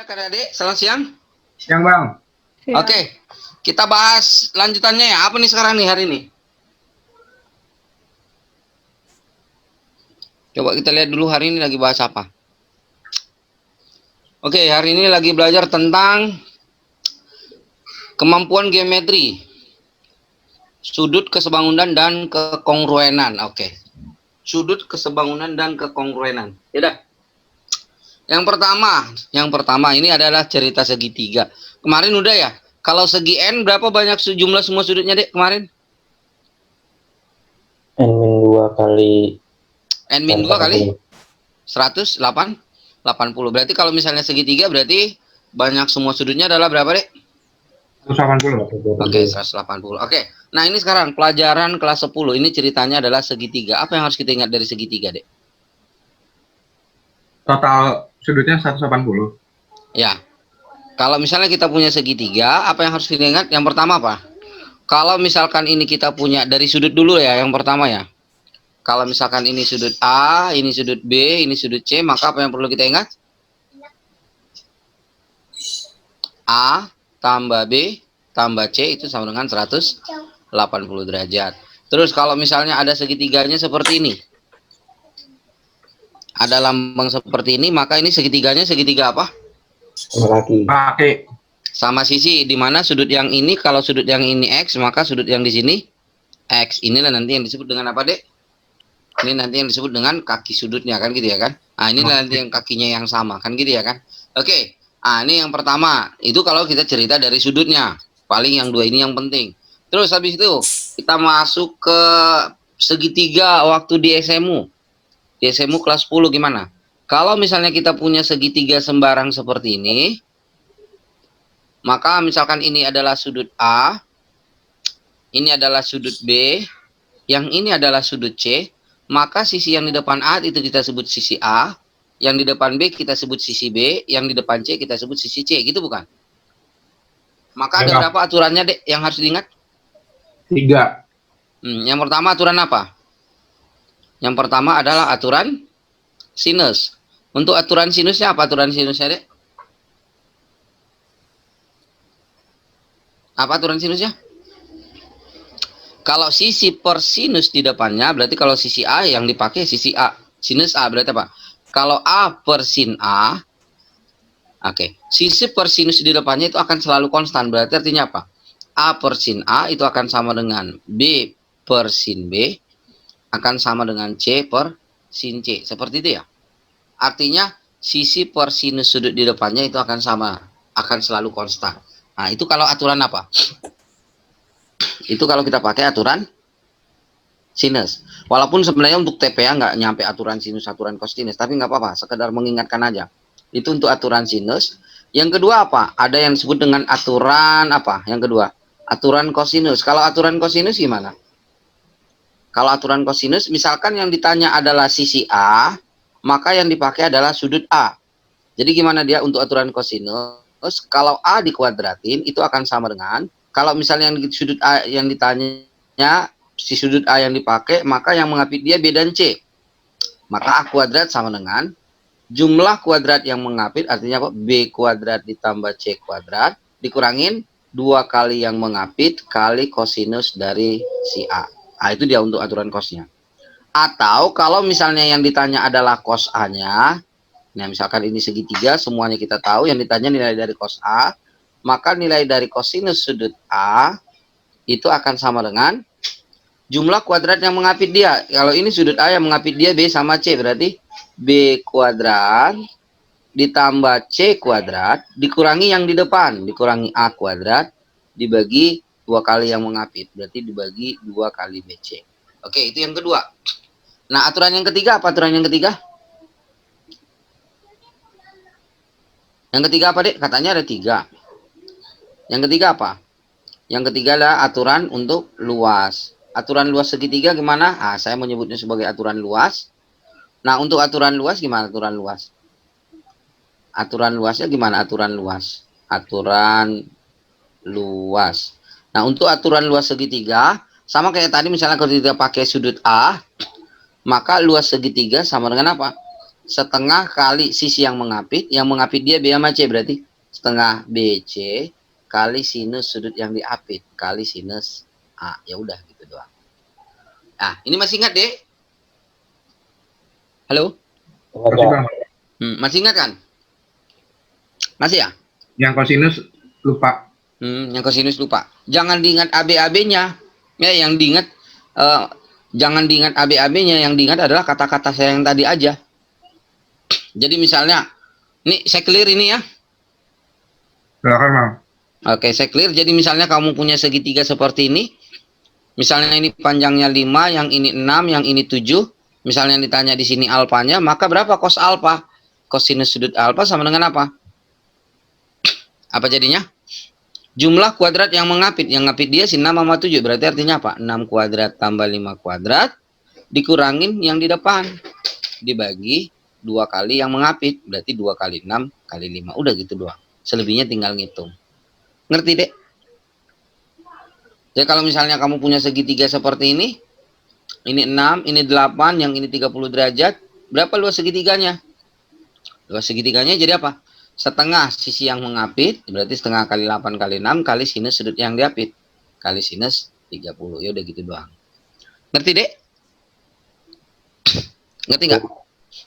adik-adik, selamat siang. Siang, Bang. Siang. Oke, kita bahas lanjutannya ya. Apa nih sekarang nih hari ini? Coba kita lihat dulu hari ini lagi bahas apa. Oke, hari ini lagi belajar tentang kemampuan geometri, sudut kesebangunan dan kekongruenan. Oke, sudut kesebangunan dan kekongruenan. Yaudah. Yang pertama ini adalah cerita segitiga. Kemarin udah ya. Kalau segi N berapa banyak jumlah semua sudutnya, Dek, kemarin? N-2 kali N-2 kali 100, 80. Berarti kalau misalnya segitiga berarti banyak semua sudutnya adalah berapa, Dek? 180. Oke, 180. Oke. Nah, ini sekarang pelajaran kelas 10. Ini ceritanya adalah segitiga. Apa yang harus kita ingat dari segitiga, Dek? Total sudutnya 180. Ya. Kalau misalnya kita punya segitiga, apa yang harus kita ingat? Yang pertama apa? Kalau misalkan ini kita punya dari sudut dulu ya, yang pertama ya. Kalau misalkan ini sudut A, ini sudut B, ini sudut C, maka apa yang perlu kita ingat? A tambah B tambah C itu sama dengan 180 derajat. Terus kalau misalnya ada segitiganya seperti ini. Ada lambang seperti ini, maka ini segitiganya segitiga apa? Pakai Sama sisi, di mana sudut yang ini, kalau sudut yang ini X, maka sudut yang di sini X. Inilah nanti yang disebut dengan apa, Dek? Ini nanti yang disebut dengan kaki sudutnya, kan gitu ya kan? Nah, inilah nanti yang kakinya yang sama, kan gitu ya kan? Oke, nah ini yang pertama. Itu kalau kita cerita dari sudutnya. Paling yang dua ini yang penting. Terus habis itu, kita masuk ke segitiga waktu di SMU. Di SMU kelas 10 gimana? Kalau misalnya kita punya segitiga sembarang seperti ini, maka misalkan ini adalah sudut A, ini adalah sudut B, yang ini adalah sudut C, maka sisi yang di depan A itu kita sebut sisi A, yang di depan B kita sebut sisi B, yang di depan C kita sebut sisi C, gitu bukan? Maka ada berapa aturannya, Dek, yang harus diingat? 3. Yang pertama aturan apa? Yang pertama adalah aturan sinus. Untuk aturan sinusnya apa aturan sinusnya, Dek? Apa aturan sinusnya? Kalau sisi per sinus di depannya, berarti kalau sisi A yang dipakai sisi A. Sinus A berarti apa? Kalau A per sin A, oke. Sisi per sinus di depannya itu akan selalu konstan. Berarti artinya apa? A per sin A itu akan sama dengan B per sin B, akan sama dengan C per sin C. Seperti itu ya. Artinya sisi per sinus sudut di depannya itu akan sama. Akan selalu konstan. Nah, itu kalau aturan apa? Itu kalau kita pakai aturan sinus. Walaupun sebenarnya untuk TPA nggak nyampe aturan sinus, aturan kosinus, tapi nggak apa-apa, sekedar mengingatkan aja. Itu untuk aturan sinus. Yang kedua apa? Ada yang disebut dengan aturan apa? Yang kedua, aturan kosinus. Kalau aturan kosinus gimana? Kalau aturan kosinus, misalkan yang ditanya adalah sisi A, maka yang dipakai adalah sudut A. Jadi gimana dia untuk aturan kosinus? Kalau A dikuadratin itu akan sama dengan, kalau misalnya yang di sudut A yang ditanya si sudut A yang dipakai, maka yang mengapit dia B dan C. Maka A kuadrat sama dengan jumlah kuadrat yang mengapit, artinya apa? B kuadrat ditambah C kuadrat dikurangin 2 kali yang mengapit kali kosinus dari si A. Nah, itu dia untuk aturan kosnya. Atau kalau misalnya yang ditanya adalah cos A-nya, nah misalkan ini segitiga, semuanya kita tahu, yang ditanya nilai dari cos A, maka nilai dari kosinus sudut A itu akan sama dengan jumlah kuadrat yang mengapit dia. Kalau ini sudut A yang mengapit dia B sama C, berarti B kuadrat ditambah C kuadrat dikurangi yang di depan, dikurangi A kuadrat dibagi 2 kali yang mengapit, berarti dibagi 2 kali BC. Oke, itu yang kedua. Nah, aturan yang ketiga apa aturan yang ketiga? Yang ketiga apa, Dek? Katanya ada 3. Yang ketiga apa? Yang ketiga adalah aturan untuk luas. Aturan luas segitiga gimana? Ah, saya menyebutnya sebagai aturan luas. Nah, untuk aturan luas gimana aturan luas? Aturan luasnya gimana aturan luas? Aturan luas. Nah, untuk aturan luas segitiga, sama kayak tadi misalnya kalau kita pakai sudut A, maka luas segitiga sama dengan apa? setengah kali sisi yang mengapit dia B sama C, berarti setengah BC kali sinus sudut yang diapit kali sinus A. Ya udah gitu doang. Nah, ini masih ingat, Dek? Halo? Masih, Bang. Masih ingat kan? Masih ya? Yang kosinus lupa. Yang kosinus lupa. Jangan diingat AB-AB-nya. Ya, yang diingat jangan diingat AB-AB-nya, yang diingat adalah kata-kata saya yang tadi aja. Jadi misalnya, ini saya clear ini ya. Silakan, Bang. Oke, saya clear. Jadi misalnya kamu punya segitiga seperti ini. Misalnya ini panjangnya 5, yang ini 6, yang ini 7. Misalnya ditanya di sini alfanya, maka berapa cos alfa? Kosinus sudut alfa sama dengan apa? Apa jadinya? Jumlah kuadrat yang mengapit. Yang ngapit dia si 6 sama 7. Berarti artinya apa? 6 kuadrat tambah 5 kuadrat dikurangin yang di depan. Dibagi 2 kali yang mengapit. Berarti 2 kali 6 kali 5. Udah gitu doang. Selebihnya tinggal ngitung. Ngerti, Dek? Jadi kalau misalnya kamu punya segitiga seperti ini 6, ini 8, yang ini 30 derajat. Berapa luas segitiganya? Luas segitiganya jadi apa? Setengah sisi yang mengapit, berarti setengah kali 8 kali 6 kali sinus sudut yang diapit. Kali sinus 30. Ya udah gitu doang. Ngerti, Dek? Ngerti nggak?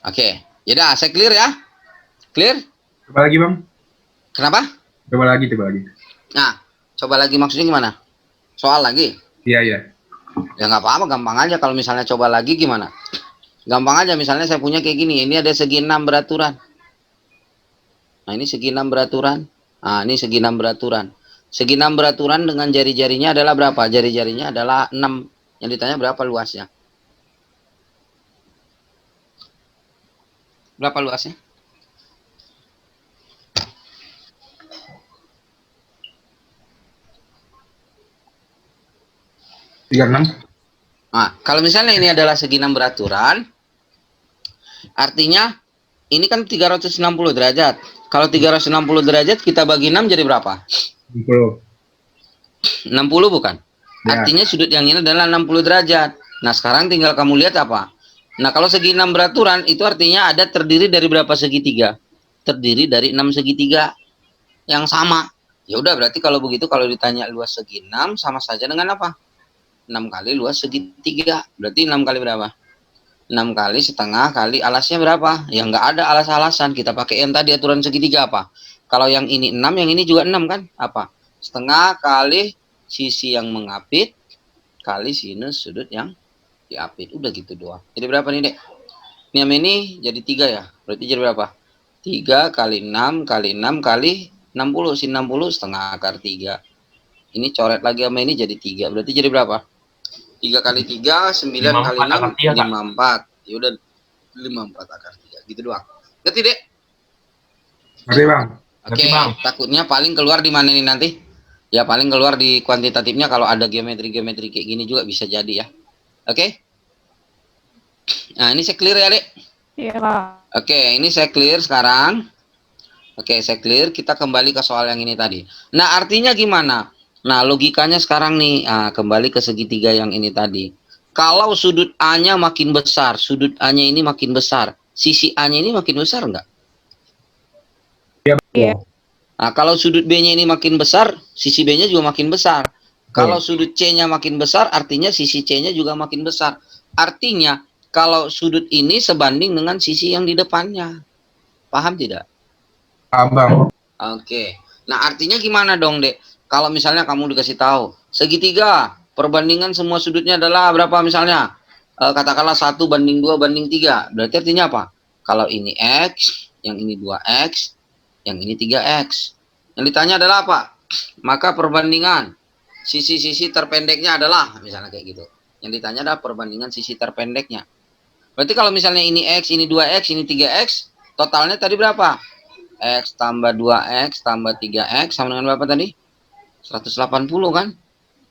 Oke. Yaudah, saya clear ya. Clear? Coba lagi, Bang. Kenapa? Coba lagi. Nah, coba lagi maksudnya gimana? Soal lagi? Iya. Ya nggak apa-apa, gampang aja. Kalau misalnya coba lagi gimana? Gampang aja, misalnya saya punya kayak gini. Ini ada segi 6 beraturan. Nah, ini segi 6 beraturan. Nah, ini segi 6 beraturan. Segi 6 beraturan dengan jari-jarinya adalah berapa? Jari-jarinya adalah 6. Yang ditanya berapa luasnya? Berapa luasnya? Nah, kalau misalnya ini adalah segi 6 beraturan, artinya ini kan 360 derajat. Kalau 360 derajat kita bagi 6 jadi berapa? 60 bukan? Ya. Artinya sudut yang ini adalah 60 derajat. Nah, sekarang tinggal kamu lihat apa? Nah, kalau segi 6 beraturan itu artinya ada terdiri dari berapa segitiga? Terdiri dari 6 segitiga yang sama. Ya udah, berarti kalau begitu kalau ditanya luas segi 6 sama saja dengan apa? 6 kali luas segitiga. Berarti 6 kali berapa? 6 kali setengah kali alasnya berapa? Ya nggak ada alas-alasan. Kita pakai yang tadi aturan segitiga apa? Kalau yang ini 6, yang ini juga 6 kan? Apa? Setengah kali sisi yang mengapit kali sinus sudut yang diapit. Udah gitu doang. Jadi berapa nih, Dek? Ini jadi 3 ya. Berarti jadi berapa? 3 kali 6 kali 6 kali 60. Sin 60 setengah akar 3. Ini coret lagi sama ini jadi 3. Berarti jadi berapa? 3 kali 3, 9 kali 6, 54. Ya udah 54 akar 3. Gitu doang. Ngerti, Dek? Ngerti, Bang. Oke, takutnya paling keluar di mana ini nanti? Ya paling keluar di kuantitatifnya kalau ada geometri-geometri kayak gini juga bisa jadi ya. Oke? Nah, ini saya clear ya, Dek? Iya, Pak. Oke, ini saya clear sekarang. Oke, saya clear. Kita kembali ke soal yang ini tadi. Nah, artinya gimana? Nah, logikanya sekarang nih, kembali ke segitiga yang ini tadi. Kalau sudut A-nya makin besar, sudut A-nya ini makin besar, sisi A-nya ini makin besar enggak? Iya. Nah, kalau sudut B-nya ini makin besar, sisi B-nya juga makin besar. Kalau sudut C-nya makin besar, artinya sisi C-nya juga makin besar. Artinya, kalau sudut ini sebanding dengan sisi yang di depannya. Paham tidak? Paham, Bang. Oke. Nah, artinya gimana dong, Dek? Kalau misalnya kamu dikasih tahu segitiga, perbandingan semua sudutnya adalah berapa misalnya? Katakanlah 1 banding 2 banding 3. Berarti artinya apa? Kalau ini X, yang ini 2X, yang ini 3X. Yang ditanya adalah apa? Maka perbandingan sisi-sisi terpendeknya adalah, misalnya kayak gitu. Yang ditanya adalah perbandingan sisi terpendeknya. Berarti kalau misalnya ini X, ini 2X, ini 3X, totalnya tadi berapa? X tambah 2X tambah 3X sama dengan berapa tadi? 180 kan?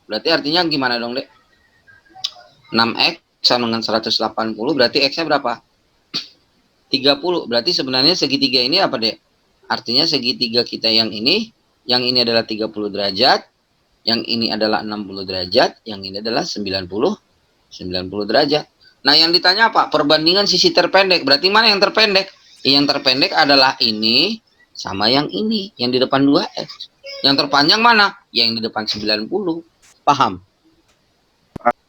Berarti artinya gimana dong, Dek? 6X sama dengan 180, berarti X-nya berapa? 30. Berarti sebenarnya segitiga ini apa, Dek? Artinya segitiga kita yang ini adalah 30 derajat, yang ini adalah 60 derajat, yang ini adalah 90 derajat. Nah, yang ditanya apa? Perbandingan sisi terpendek. Berarti mana yang terpendek? Yang terpendek adalah ini sama yang ini, yang di depan 2x. Yang terpanjang mana? Yang di depan 90. Paham?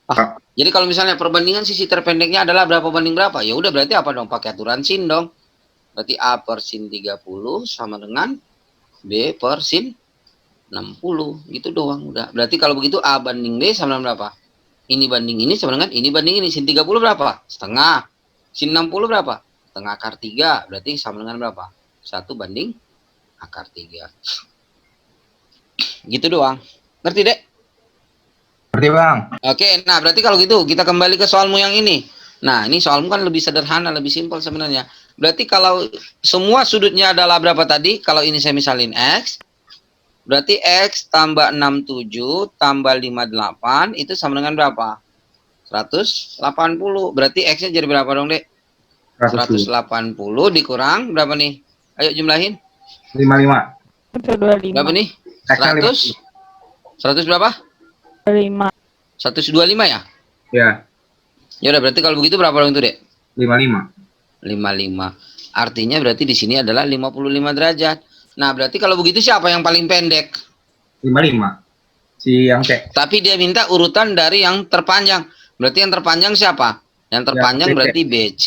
Paham. Jadi kalau misalnya perbandingan sisi terpendeknya adalah berapa banding berapa? Ya udah berarti apa dong? Pakai aturan sin dong. Berarti A per sin 30 sama dengan B per sin 60. Gitu doang udah. Berarti kalau begitu A banding B sama dengan berapa? Ini banding ini sama dengan ini banding ini. Sin 30 berapa? Setengah. Sin 60 berapa? Setengah akar 3. Berarti sama dengan berapa? 1 banding akar 3. Gitu doang. Ngerti, Dek? Ngerti, Bang. Oke, nah berarti kalau gitu kita kembali ke soalmu yang ini. Nah, ini soalmu kan lebih sederhana, lebih simpel sebenarnya. Berarti kalau semua sudutnya adalah berapa tadi? Kalau ini saya misalin X, berarti X tambah 67 tambah 58 itu sama dengan berapa? 180. Berarti X-nya jadi berapa dong, Dek? 180 dikurang berapa nih? Ayo jumlahin. 55. 125. Berapa nih? 100? 100 berapa? 5. 125 ya? Ya, Ya udah berarti kalau begitu berapa dong itu, Dek? 55. 55. Artinya berarti di sini adalah 55 derajat. Nah, berarti kalau begitu siapa yang paling pendek? 55. Si yang C. Tapi dia minta urutan dari yang terpanjang. Berarti yang terpanjang siapa? Yang terpanjang BC. berarti BC.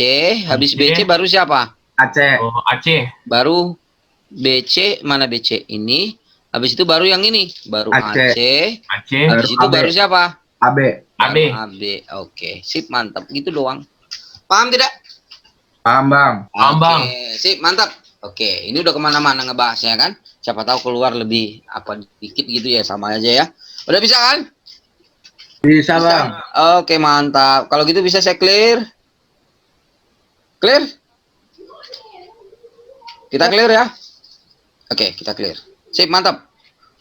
Habis BC. BC baru siapa? AC. Oh, Aceh. Baru BC. Mana BC? Ini. Habis itu baru yang ini. Baru AC. Aceh. Habis itu AB. baru siapa? AB. AB. AB. Oke. Sip, mantap. Gitu doang. Paham tidak? Paham, Bang. Paham, Bang. Oke, sip, mantap. Oke, ini udah kemana-mana ngebahasnya kan? Siapa tahu keluar lebih apa dikit gitu ya, sama aja ya. Udah bisa kan? Bisa, Bang. Oke, mantap. Kalau gitu bisa saya clear? Clear? Kita clear ya? Oke, kita clear. Sip, mantap.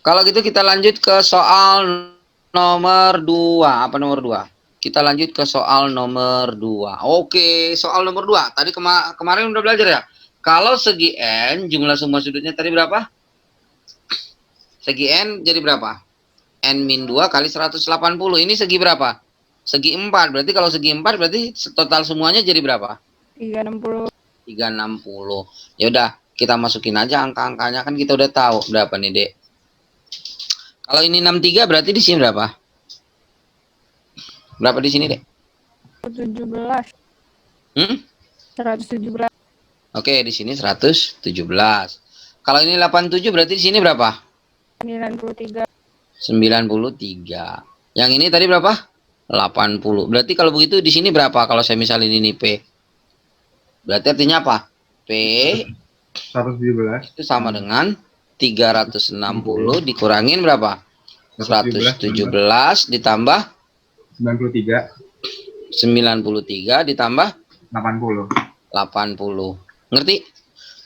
Kalau gitu kita lanjut ke soal nomor 2. Apa nomor 2? Kita lanjut ke soal nomor 2. Oke, soal nomor 2. Tadi kemarin udah belajar ya? Kalau segi N, jumlah semua sudutnya tadi berapa? Segi N jadi berapa? N min 2 kali 180. Ini segi berapa? Segi 4. Berarti kalau segi 4 berarti total semuanya jadi berapa? 360. 360. Ya udah, kita masukin aja angka-angkanya kan kita udah tahu berapa nih, Dek. Kalau ini 63 berarti di sini berapa? Berapa di sini, Dek? 117. 117. Oke, di sini 117. Kalau ini 87 berarti di sini berapa? 93. 93. Yang ini tadi berapa? 80. Berarti kalau begitu di sini berapa kalau saya misalin ini P? Berarti artinya apa? P 117. itu sama dengan 360 dikurangin berapa? 117 ditambah 93. 93 ditambah 80. 80. Ngerti?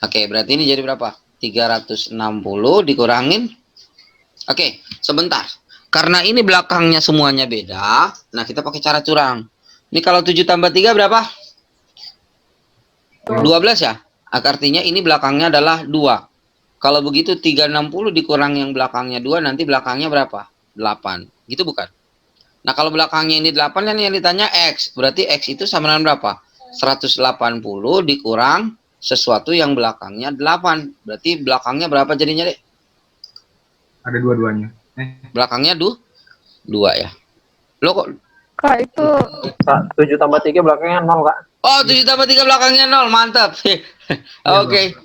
Oke, berarti ini jadi berapa? 360 dikurangin. Oke, sebentar. Karena ini belakangnya semuanya beda, nah kita pakai cara curang. Ini kalau 7 tambah 3 berapa? 12 ya? Artinya ini belakangnya adalah 2. Kalau begitu 360 dikurang yang belakangnya 2, nanti belakangnya berapa? 8. Gitu bukan? Nah, kalau belakangnya ini 8 kan yang ditanya X. Berarti X itu sama dengan berapa? 180 dikurang sesuatu yang belakangnya 8. Berarti belakangnya berapa jadinya, Dek? Ada dua-duanya. Belakangnya 2 ya. Lo kok? Kak, itu 7 tambah 3 belakangnya 0, Kak. Oh, 7 tambah 3 belakangnya 0. Mantap. Oke.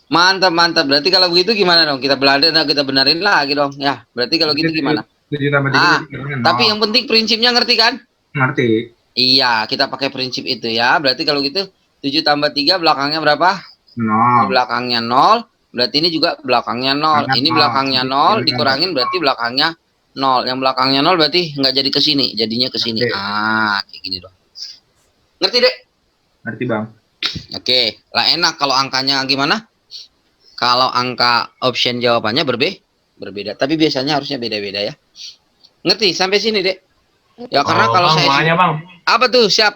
Mantap, mantap. Berarti kalau begitu gimana dong? Kita benarin lagi dong. Ya, berarti kalau gitu gimana? 7 tambah 3. Ah, tapi yang penting prinsipnya ngerti kan? Ngerti. Iya, kita pakai prinsip itu ya. Berarti kalau gitu 7 tambah 3 belakangnya berapa? 0. Belakangnya 0. Berarti ini juga belakangnya 0. Ini belakangnya 0 dikurangin berarti belakangnya 0. Yang belakangnya 0 berarti nggak jadi ke sini, jadinya ke sini. Oke. Kayak gini dong. Ngerti, Dek? Ngerti, Bang. Oke, lah enak kalau angkanya gimana? Kalau angka option jawabannya berbeda, tapi biasanya harusnya beda-beda ya. Ngerti sampai sini, Dek? Ya karena Oh, kalau Bang, saya mau nanya, Bang. apa tuh? Siap.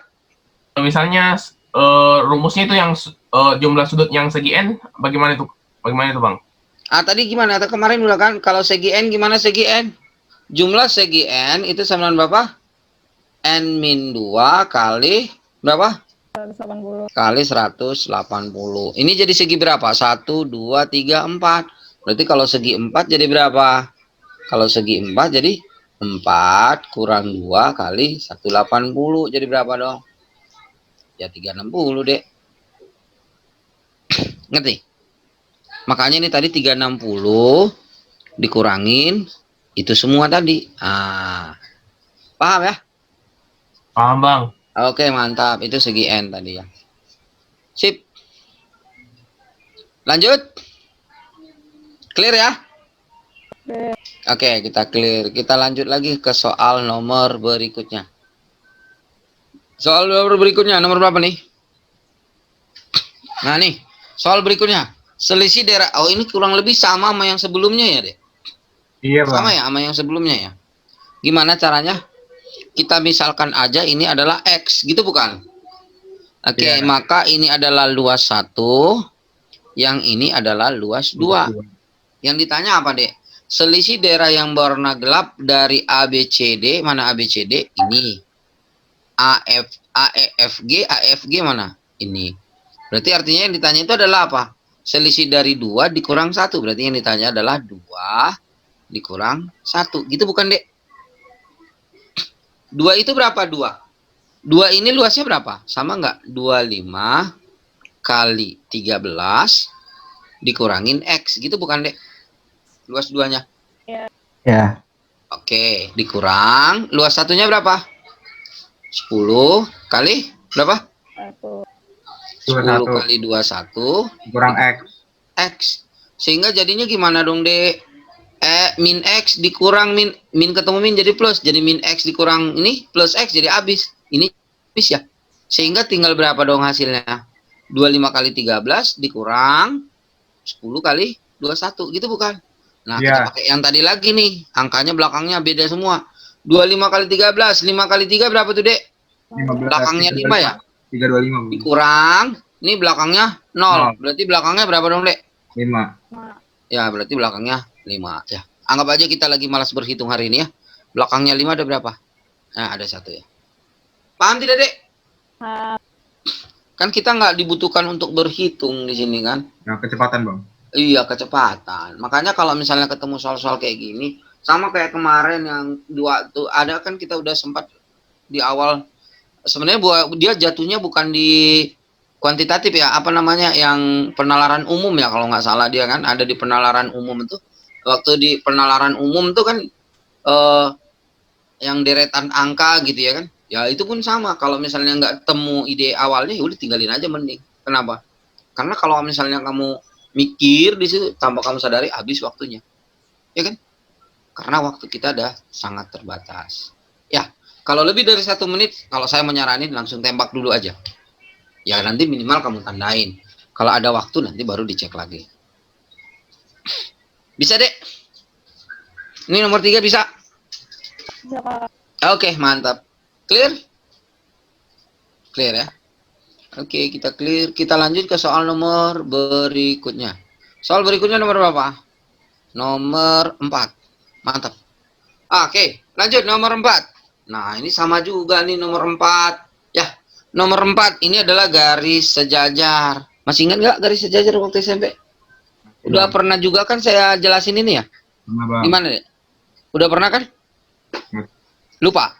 Misalnya rumusnya itu yang jumlah sudut yang segi N, bagaimana itu? Bagaimana itu, Bang? Tadi gimana? Kemarin udah kan kalau segi N gimana segi N? Jumlah segi N itu sama dengan berapa? N min 2 kali Berapa? 180. Kali 180. Ini jadi segi berapa? 1, 2, 3, 4. Berarti kalau segi 4 jadi berapa? Kalau segi 4 jadi 4 kurang 2 kali 180. Jadi berapa dong? Ya 360, Dek. Ngerti? Makanya ini tadi 360 dikurangin itu semua tadi. Paham ya? Paham, Bang. Oke, mantap. Itu segi N tadi ya. Sip. Lanjut. Clear ya? Oke. Oke, kita clear. Kita lanjut lagi ke soal nomor berikutnya. Soal nomor berikutnya, nomor berapa nih? Nah nih, soal berikutnya. Selisih daerah. Oh, ini kurang lebih sama sama yang sebelumnya ya, Dek? Iya, Bang. Sama ya sama yang sebelumnya ya. Gimana caranya? Kita misalkan aja ini adalah X, gitu bukan? Oke, Iya. maka ini adalah luas 1, yang ini adalah luas 2. Yang ditanya apa, Dek? Selisih daerah yang berwarna gelap dari ABCD, mana ABCD? Ini. AEFG mana? Ini. Berarti artinya yang ditanya itu adalah apa? Selisih dari 2 dikurang 1. Berarti yang ditanya adalah 2 dikurang 1. Gitu bukan, Dek? 2 itu berapa 2? 2 ini luasnya berapa? Sama nggak? 25 kali 13 dikurangin X. Gitu bukan, Dek? Luas 2-nya. Ya. Oke, dikurang. Luas 1-nya berapa? 10 kali berapa? 10 kali 21 Kurang X. X. Sehingga jadinya gimana dong, Dek? Min X dikurang min ketemu min jadi plus. Jadi min X dikurang ini plus X jadi habis. Ini habis ya. Sehingga tinggal berapa dong hasilnya? 25 kali 13 dikurang 10 kali 21. Gitu bukan? Nah, kita pakai yang tadi lagi nih. Angkanya belakangnya beda semua. 25 kali 13. 5 kali 3 berapa tuh, Dek? 15, Belakangnya 5 ya? 325. Dikurang. Ini belakangnya 0. Berarti belakangnya berapa dong, Dek? 5. Ya, berarti belakangnya 5 ya. Anggap aja kita lagi malas berhitung hari ini ya. Belakangnya 5 ada berapa? Nah, ada 1 ya. Paham tidak, Dek? Kan kita nggak dibutuhkan untuk berhitung di sini kan. Nah, kecepatan, Bang. Iya, kecepatan. Makanya kalau misalnya ketemu soal-soal kayak gini, sama kayak kemarin yang dua tuh ada kan kita udah sempat di awal. Sebenarnya dia jatuhnya bukan di kuantitatif ya, apa namanya, yang penalaran umum ya kalau nggak salah dia kan ada di penalaran umum itu. Waktu di penalaran umum tuh kan yang deretan angka gitu ya kan. Ya itu pun sama, kalau misalnya nggak temu ide awalnya ya udah tinggalin aja mending. Kenapa? Karena kalau misalnya kamu mikir di situ tanpa kamu sadari habis waktunya. Ya kan? Karena waktu kita ada sangat terbatas. Ya, kalau lebih dari 1 menit, kalau saya menyaranin langsung tembak dulu aja. Ya nanti minimal kamu tandain. Kalau ada waktu nanti baru dicek lagi. Bisa, Dek? Ini nomor 3 bisa? Bisa, Kak. Oke, mantap. Clear? Clear ya? Oke, kita clear. Kita lanjut ke soal nomor berikutnya. Soal berikutnya nomor berapa? Nomor 4. Mantap. Oke, lanjut nomor 4. Nah, ini sama juga nih nomor 4. Ya, nomor 4 ini adalah garis sejajar. Masih ingat nggak garis sejajar waktu SMP? Udah pernah juga kan saya jelasin ini ya? Gimana, Dek? Udah pernah kan? Lupa?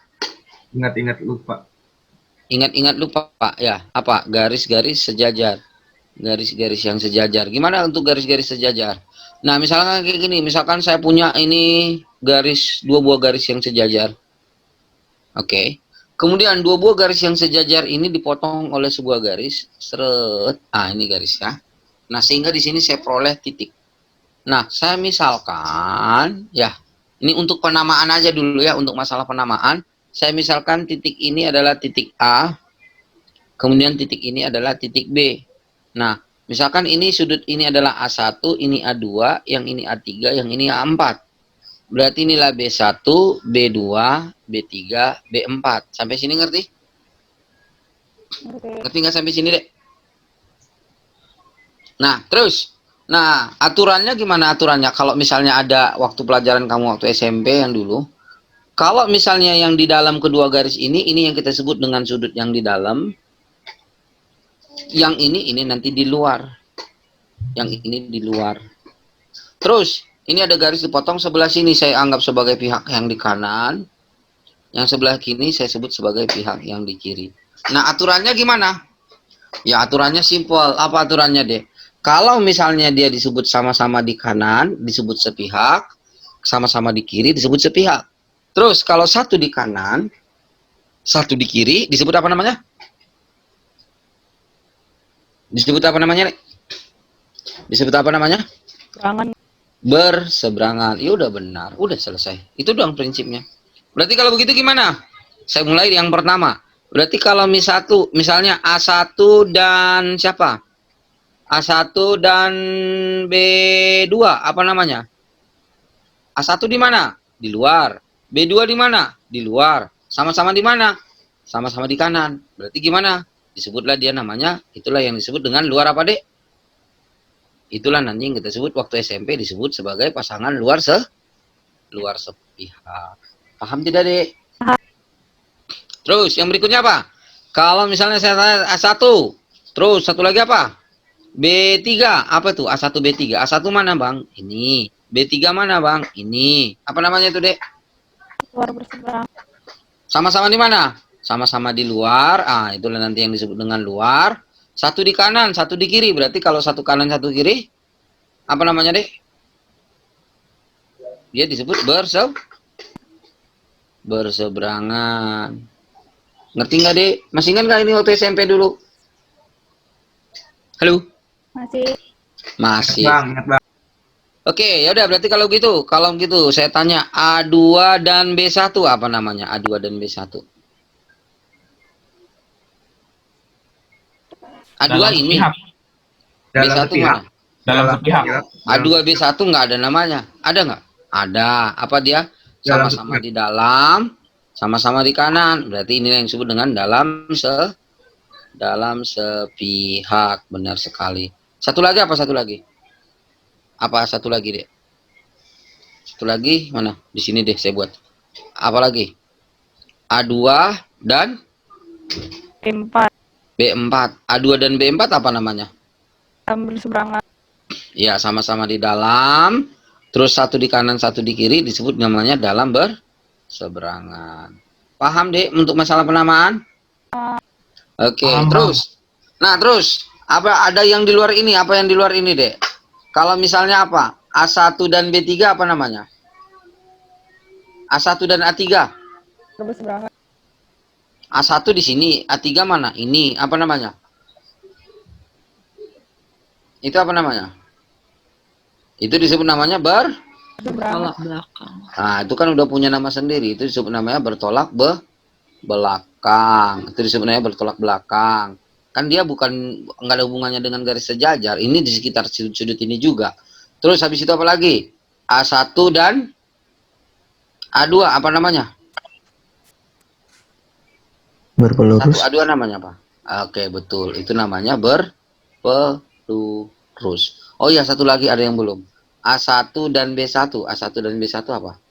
Ingat-ingat lupa. Ingat-ingat lupa, Pak. Ya, apa? Garis-garis sejajar. Garis-garis yang sejajar. Gimana untuk garis-garis sejajar? Nah, misalkan kayak gini. Misalkan saya punya ini dua buah garis yang sejajar. Oke. Kemudian 2 buah garis yang sejajar ini dipotong oleh sebuah garis. Seret. Ah, ini garisnya. Nah, sehingga di sini saya peroleh titik. Nah, saya misalkan, ya, ini untuk penamaan aja dulu ya, untuk masalah penamaan. Saya misalkan titik ini adalah titik A, kemudian titik ini adalah titik B. Nah, misalkan ini sudut ini adalah A1, ini A2, yang ini A3, yang ini A4. Berarti inilah B1, B2, B3, B4. Sampai sini ngerti? Ngerti nggak sampai sini, Dek? Nah, terus. Nah, aturannya gimana aturannya? Kalau misalnya ada waktu pelajaran kamu waktu SMP yang dulu, kalau misalnya yang di dalam kedua garis ini yang kita sebut dengan sudut yang di dalam, Yang ini nanti di luar. Yang ini di luar. Terus, ini ada garis dipotong sebelah sini saya anggap sebagai pihak yang di kanan. Yang sebelah kiri saya sebut sebagai pihak yang di kiri. Nah, aturannya gimana? Ya, aturannya simpel. Apa aturannya, Dek? Kalau misalnya dia disebut sama-sama di kanan, disebut sepihak. Sama-sama di kiri, disebut sepihak. Terus, kalau satu di kanan, satu di kiri, disebut apa namanya? Disebut apa namanya, Dek? Disebut apa namanya? Serangan. Berseberangan. Ya udah benar, udah selesai. Itu doang prinsipnya. Berarti kalau begitu gimana? Saya mulai yang pertama. Berarti kalau misalnya A1 dan siapa? A1 dan B2 apa namanya? A1 di mana? Di luar. B2 di mana? Di luar. Sama-sama di mana? Sama-sama di kanan. Berarti gimana? Disebutlah dia namanya, itulah yang disebut dengan luar apa, Dek? Itulah nanti yang kita sebut waktu SMP disebut sebagai pasangan luar sepihak. Paham tidak, Dek? Terus yang berikutnya apa? Kalau misalnya saya tanya A1, terus satu lagi apa? B3, apa tuh? A1 B3. A1 mana, Bang? Ini. B3 mana, Bang? Ini. Apa namanya itu, Dek? Luar berseberang. Sama-sama di mana? Sama-sama di luar. Ah, itulah nanti yang disebut dengan luar. Satu di kanan, satu di kiri. Berarti kalau satu kanan, satu kiri, apa namanya, Dek? Dia disebut berseberangan. Ngerti nggak, Dek? Masih ingat nggak ini waktu SMP dulu? Halo? Masih. Masih. Bang, ingat bang. Oke, ya udah berarti kalau gitu. Kalau gitu saya tanya A2 dan B1 apa namanya? A2 dan B1. A2 Dalam ini. sepihak. Dalam B1 sepihak. mana? Dalam sepihak. A2 B1 nggak ada namanya. Ada nggak? Ada. Apa dia? Dalam Sama-sama sepihak. di dalam, sama-sama di kanan. Berarti ini yang disebut dengan dalam sepihak. Benar sekali. Satu lagi apa satu lagi? Apa satu lagi, Dek? Satu lagi mana? Di sini deh saya buat. Apa lagi? A2 dan B4. B4. A2 dan B4 apa namanya? Dalam berseberangan. Ya, sama-sama di dalam. Terus satu di kanan, satu di kiri disebut namanya dalam berseberangan. Paham, Dek, untuk masalah penamaan? Oke, Paham, terus. Nah, terus apa ada yang di luar ini? Apa yang di luar ini, Dek? Kalau misalnya apa? A1 dan B3 apa namanya? A1 dan A3. Luar berseberangan. A1 di sini, A3 mana? Ini apa namanya? Itu apa namanya? Itu disebut namanya Berseberangan. Nah, itu kan udah punya nama sendiri. Itu disebut namanya bertolak belakang. Itu disebut namanya bertolak belakang. Kan dia nggak ada hubungannya dengan garis sejajar. Ini di sekitar sudut ini juga. Terus habis itu apa lagi? A1 dan A2 apa namanya? Berpelurus. A2 namanya apa? Oke, betul. Itu namanya berpelurus. Oh ya, satu lagi ada yang belum. A1 dan B1. A1 dan B1 apa?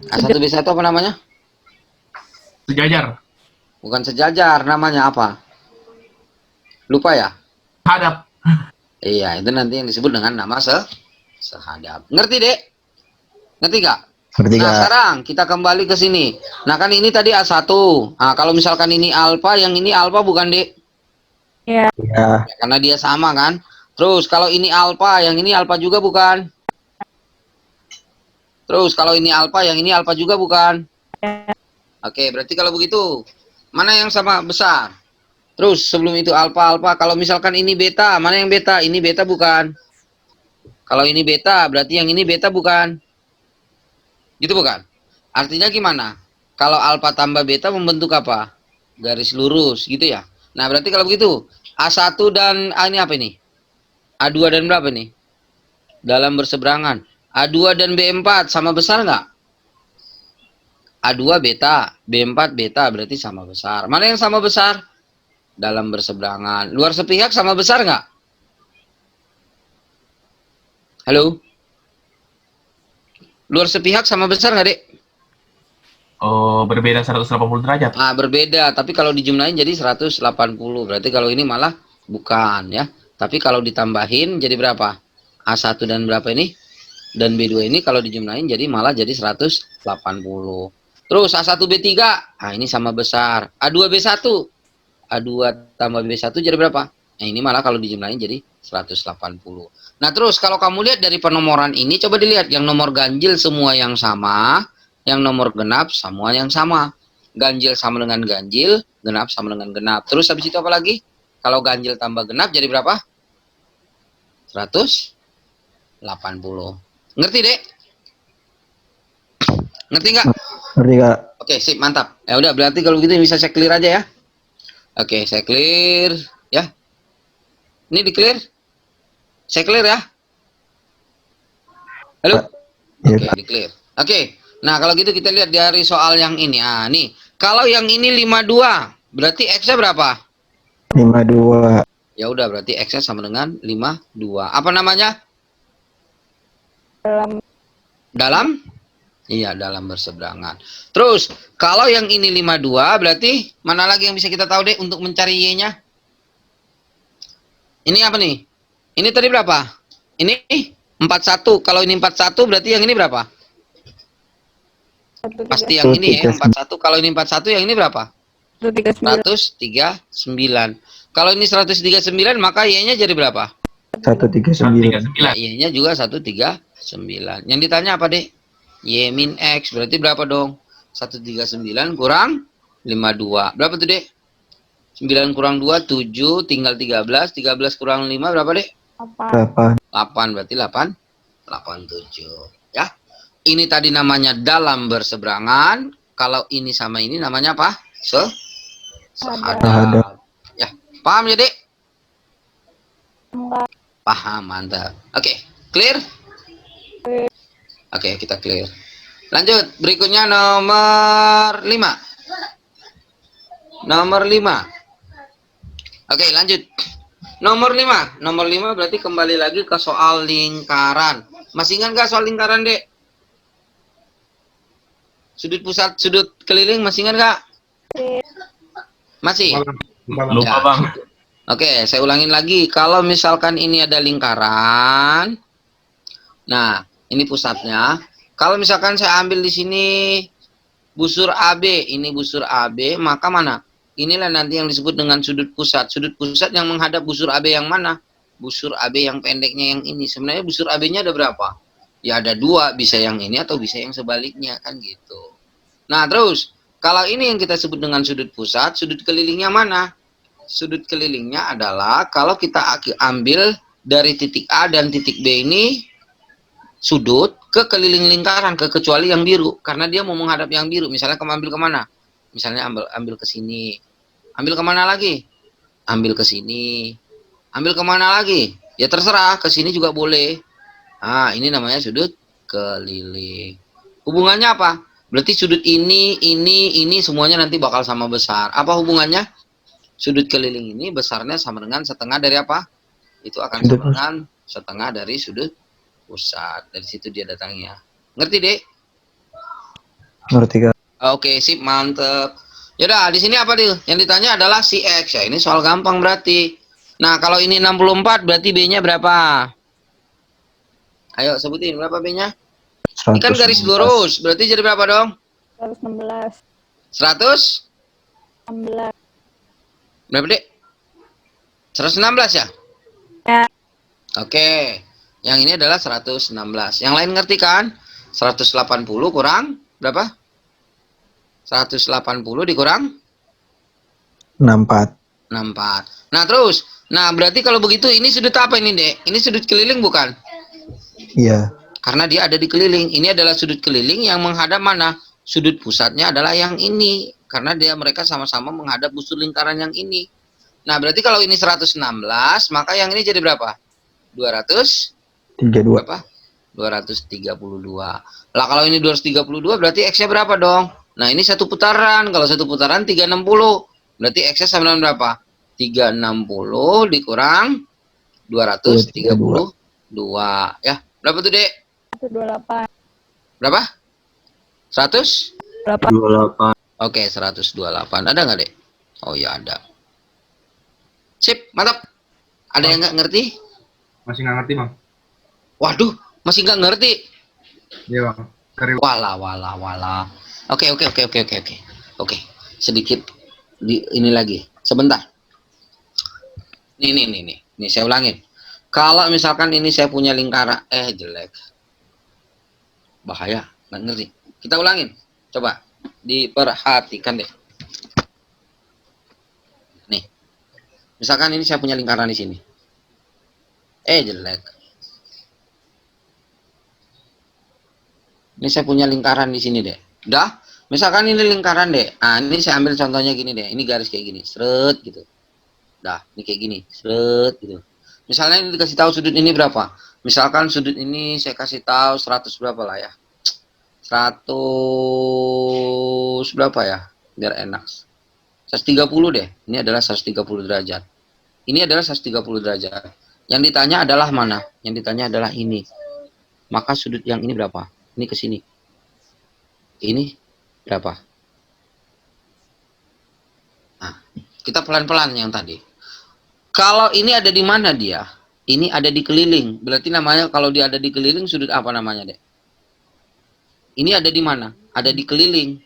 A1 B1 apa namanya? Sejajar. Bukan sejajar, namanya apa? Lupa ya? Hadap. Iya, itu nanti yang disebut dengan nama sehadap. Ngerti, Dek? Ngerti gak? Ngerti Nah, gak? sekarang kita kembali ke sini. Nah, kan ini tadi A1. Nah, kalau misalkan ini alfa, yang ini alfa bukan, Dek? Ya. Ya. Ya, karena dia sama kan? Terus kalau ini alfa, yang ini alfa juga bukan? Terus kalau ini alfa, yang ini alfa juga bukan? Ya. Oke, berarti kalau begitu, mana yang sama besar? Terus sebelum itu alfa. Kalau misalkan ini beta, mana yang beta? Ini beta bukan? Kalau ini beta, berarti yang ini beta bukan? Gitu bukan? Artinya gimana? Kalau alfa tambah beta membentuk apa? Garis lurus, gitu ya? Nah, berarti kalau begitu, A1 dan A ini apa ini? A2 dan berapa nih? Dalam berseberangan. A2 dan B4 sama besar nggak? A2 beta, B4 beta berarti sama besar. Mana yang sama besar? Dalam berseberangan. Luar sepihak sama besar nggak? Halo? Luar sepihak sama besar nggak, Dek? berbeda 180 derajat. Nah, berbeda, tapi kalau dijumlahin jadi 180. Berarti kalau ini malah bukan ya. Tapi kalau ditambahin jadi berapa? A1 dan berapa ini? Dan B2 ini kalau dijumlahin jadi malah jadi 180. Terus A1 B3, nah ini sama besar. A2 B1. A2 tambah B1 jadi berapa? Nah, ini malah kalau dijumlahin jadi 180. Nah, terus kalau kamu lihat dari penomoran ini, coba dilihat yang nomor ganjil semua yang sama. Yang nomor genap semua yang sama. Ganjil sama dengan ganjil, genap sama dengan genap. Terus habis itu apa lagi? Kalau ganjil tambah genap jadi berapa? 180. Ngerti, Dek? Ngerti nggak? Ngerti Kak? Oke, sip, mantap. Ya udah, berarti kalau gitu bisa saya clear aja ya. Oke, saya clear ya. Ini di clear? Saya clear ya. Halo? Iya, Oke, di clear. Oke. Nah, kalau gitu kita lihat dari soal yang ini. Ah, nih. Kalau yang ini 52, berarti X-nya berapa? 52. Ya udah, berarti X-nya sama dengan 52. Apa namanya? Dalam? Iya, dalam berseberangan. Terus, kalau yang ini 52, berarti mana lagi yang bisa kita tahu deh untuk mencari Y-nya? Ini apa nih? Ini tadi berapa? Ini 41. Kalau ini 41, berarti yang ini berapa? Pasti yang ini ya, 41. Kalau ini 41, yang ini berapa? 139. Kalau ini 139, maka Y-nya jadi berapa? 139. Ya, Y-nya juga 139. Yang ditanya apa, Dek? Y min X, berarti berapa dong? 139 kurang 52. Berapa tuh, Dek? 9 kurang 2, 7, tinggal 13. 13 kurang 5, berapa, Dek? 8. 8, berarti 8. 87. Ya. Ini tadi namanya dalam berseberangan. Kalau ini sama ini namanya apa? Sehadap. Ya, paham ya, Dek? Paham, mantap. Oke, clear? Oke, kita clear. Lanjut, berikutnya nomor 5. Nomor 5. Oke, lanjut. Nomor 5. Nomor 5 berarti kembali lagi ke soal lingkaran. Masih ingat nggak soal lingkaran, Dek? Sudut pusat, sudut keliling, masih ingat nggak? Masih? Lupa, Ya. Bang. Oke, saya ulangin lagi. Kalau misalkan ini ada lingkaran, nah, ini pusatnya. Kalau misalkan saya ambil di sini busur AB, ini busur AB, maka mana? Inilah nanti yang disebut dengan sudut pusat. Sudut pusat yang menghadap busur AB yang mana? Busur AB yang pendeknya yang ini. Sebenarnya busur AB-nya ada berapa? Ya ada 2, bisa yang ini atau bisa yang sebaliknya, kan gitu. Nah, terus kalau ini yang kita sebut dengan sudut pusat, sudut kelilingnya mana? Sudut kelilingnya adalah kalau kita ambil dari titik A dan titik B ini sudut ke keliling lingkaran, kecuali yang biru, karena dia mau menghadap yang biru. Misalnya kamu ambil kemana? Misalnya ambil ke sini. Ambil kemana lagi? Ambil ke sini. Ambil kemana lagi? Ya terserah, ke sini juga boleh. Nah, ini namanya sudut keliling. Hubungannya apa? Berarti sudut ini semuanya nanti bakal sama besar. Apa hubungannya? Sudut keliling ini besarnya sama dengan setengah dari apa? Itu akan sama dengan setengah dari sudut pusat. Dari situ dia datangnya. Ngerti, Dek? Ngerti Kak? Oke, sip, mantep. Yaudah, di sini apa tuh? Yang ditanya adalah si X. Ya, ini soal gampang berarti. Nah, kalau ini 64, berarti B-nya berapa? Ayo, sebutin berapa B-nya? Ini kan garis lurus, berarti jadi berapa dong? 116. 100? 16. Berapa, Dek? 116 ya? Ya. Oke. Yang ini adalah 116. Yang lain ngerti kan? 180 kurang berapa? 180 dikurang 64. 64. Nah, terus. Nah, berarti kalau begitu ini sudut apa ini, Dek? Ini sudut keliling bukan? Iya. Karena dia ada di keliling. Ini adalah sudut keliling yang menghadap mana? Sudut pusatnya adalah yang ini. Karena mereka sama-sama menghadap busur lingkaran yang ini. Nah, berarti kalau ini 116, maka yang ini jadi berapa? 32. Berapa? 232. Lah, kalau ini 232 berarti X-nya berapa dong? Nah, ini satu putaran. Kalau satu putaran 360. Berarti X-nya sama dengan berapa? 360 dikurang 232. Ya, berapa tuh, Dek? 128. Berapa? 100? 28. Oke, 128. Ada nggak, Dek? Oh ya ada. Sip, mantap. Ada yang nggak ngerti? Masih nggak ngerti bang? Waduh, masih nggak ngerti. Iya bang. Wala. Oke. Oke. Sedikit ini lagi. Sebentar. Nih, saya ulangin. Kalau misalkan ini saya punya lingkaran, jelek. Bahaya, nggak ngerti. Kita ulangin. Coba diperhatikan deh. Nih. Misalkan ini saya punya lingkaran di sini. Jelek. Ini saya punya lingkaran di sini deh. Udah, misalkan ini lingkaran deh. Ini saya ambil contohnya gini deh. Ini garis kayak gini, seret gitu. Dah, ini kayak gini, seret gitu. Misalnya ini dikasih tahu sudut ini berapa? Misalkan sudut ini saya kasih tahu 100 berapa lah ya? 100 berapa ya? Biar enak. 130 deh. Ini adalah 130 derajat. Ini adalah 130 derajat. Yang ditanya adalah mana? Yang ditanya adalah ini. Maka sudut yang ini berapa? Ini ke sini. Ini berapa? Nah, kita pelan-pelan yang tadi. Kalau ini ada di mana dia? Ini ada di keliling. Berarti namanya kalau dia ada di keliling sudut apa namanya, Dek? Ini ada di mana? Ada di keliling.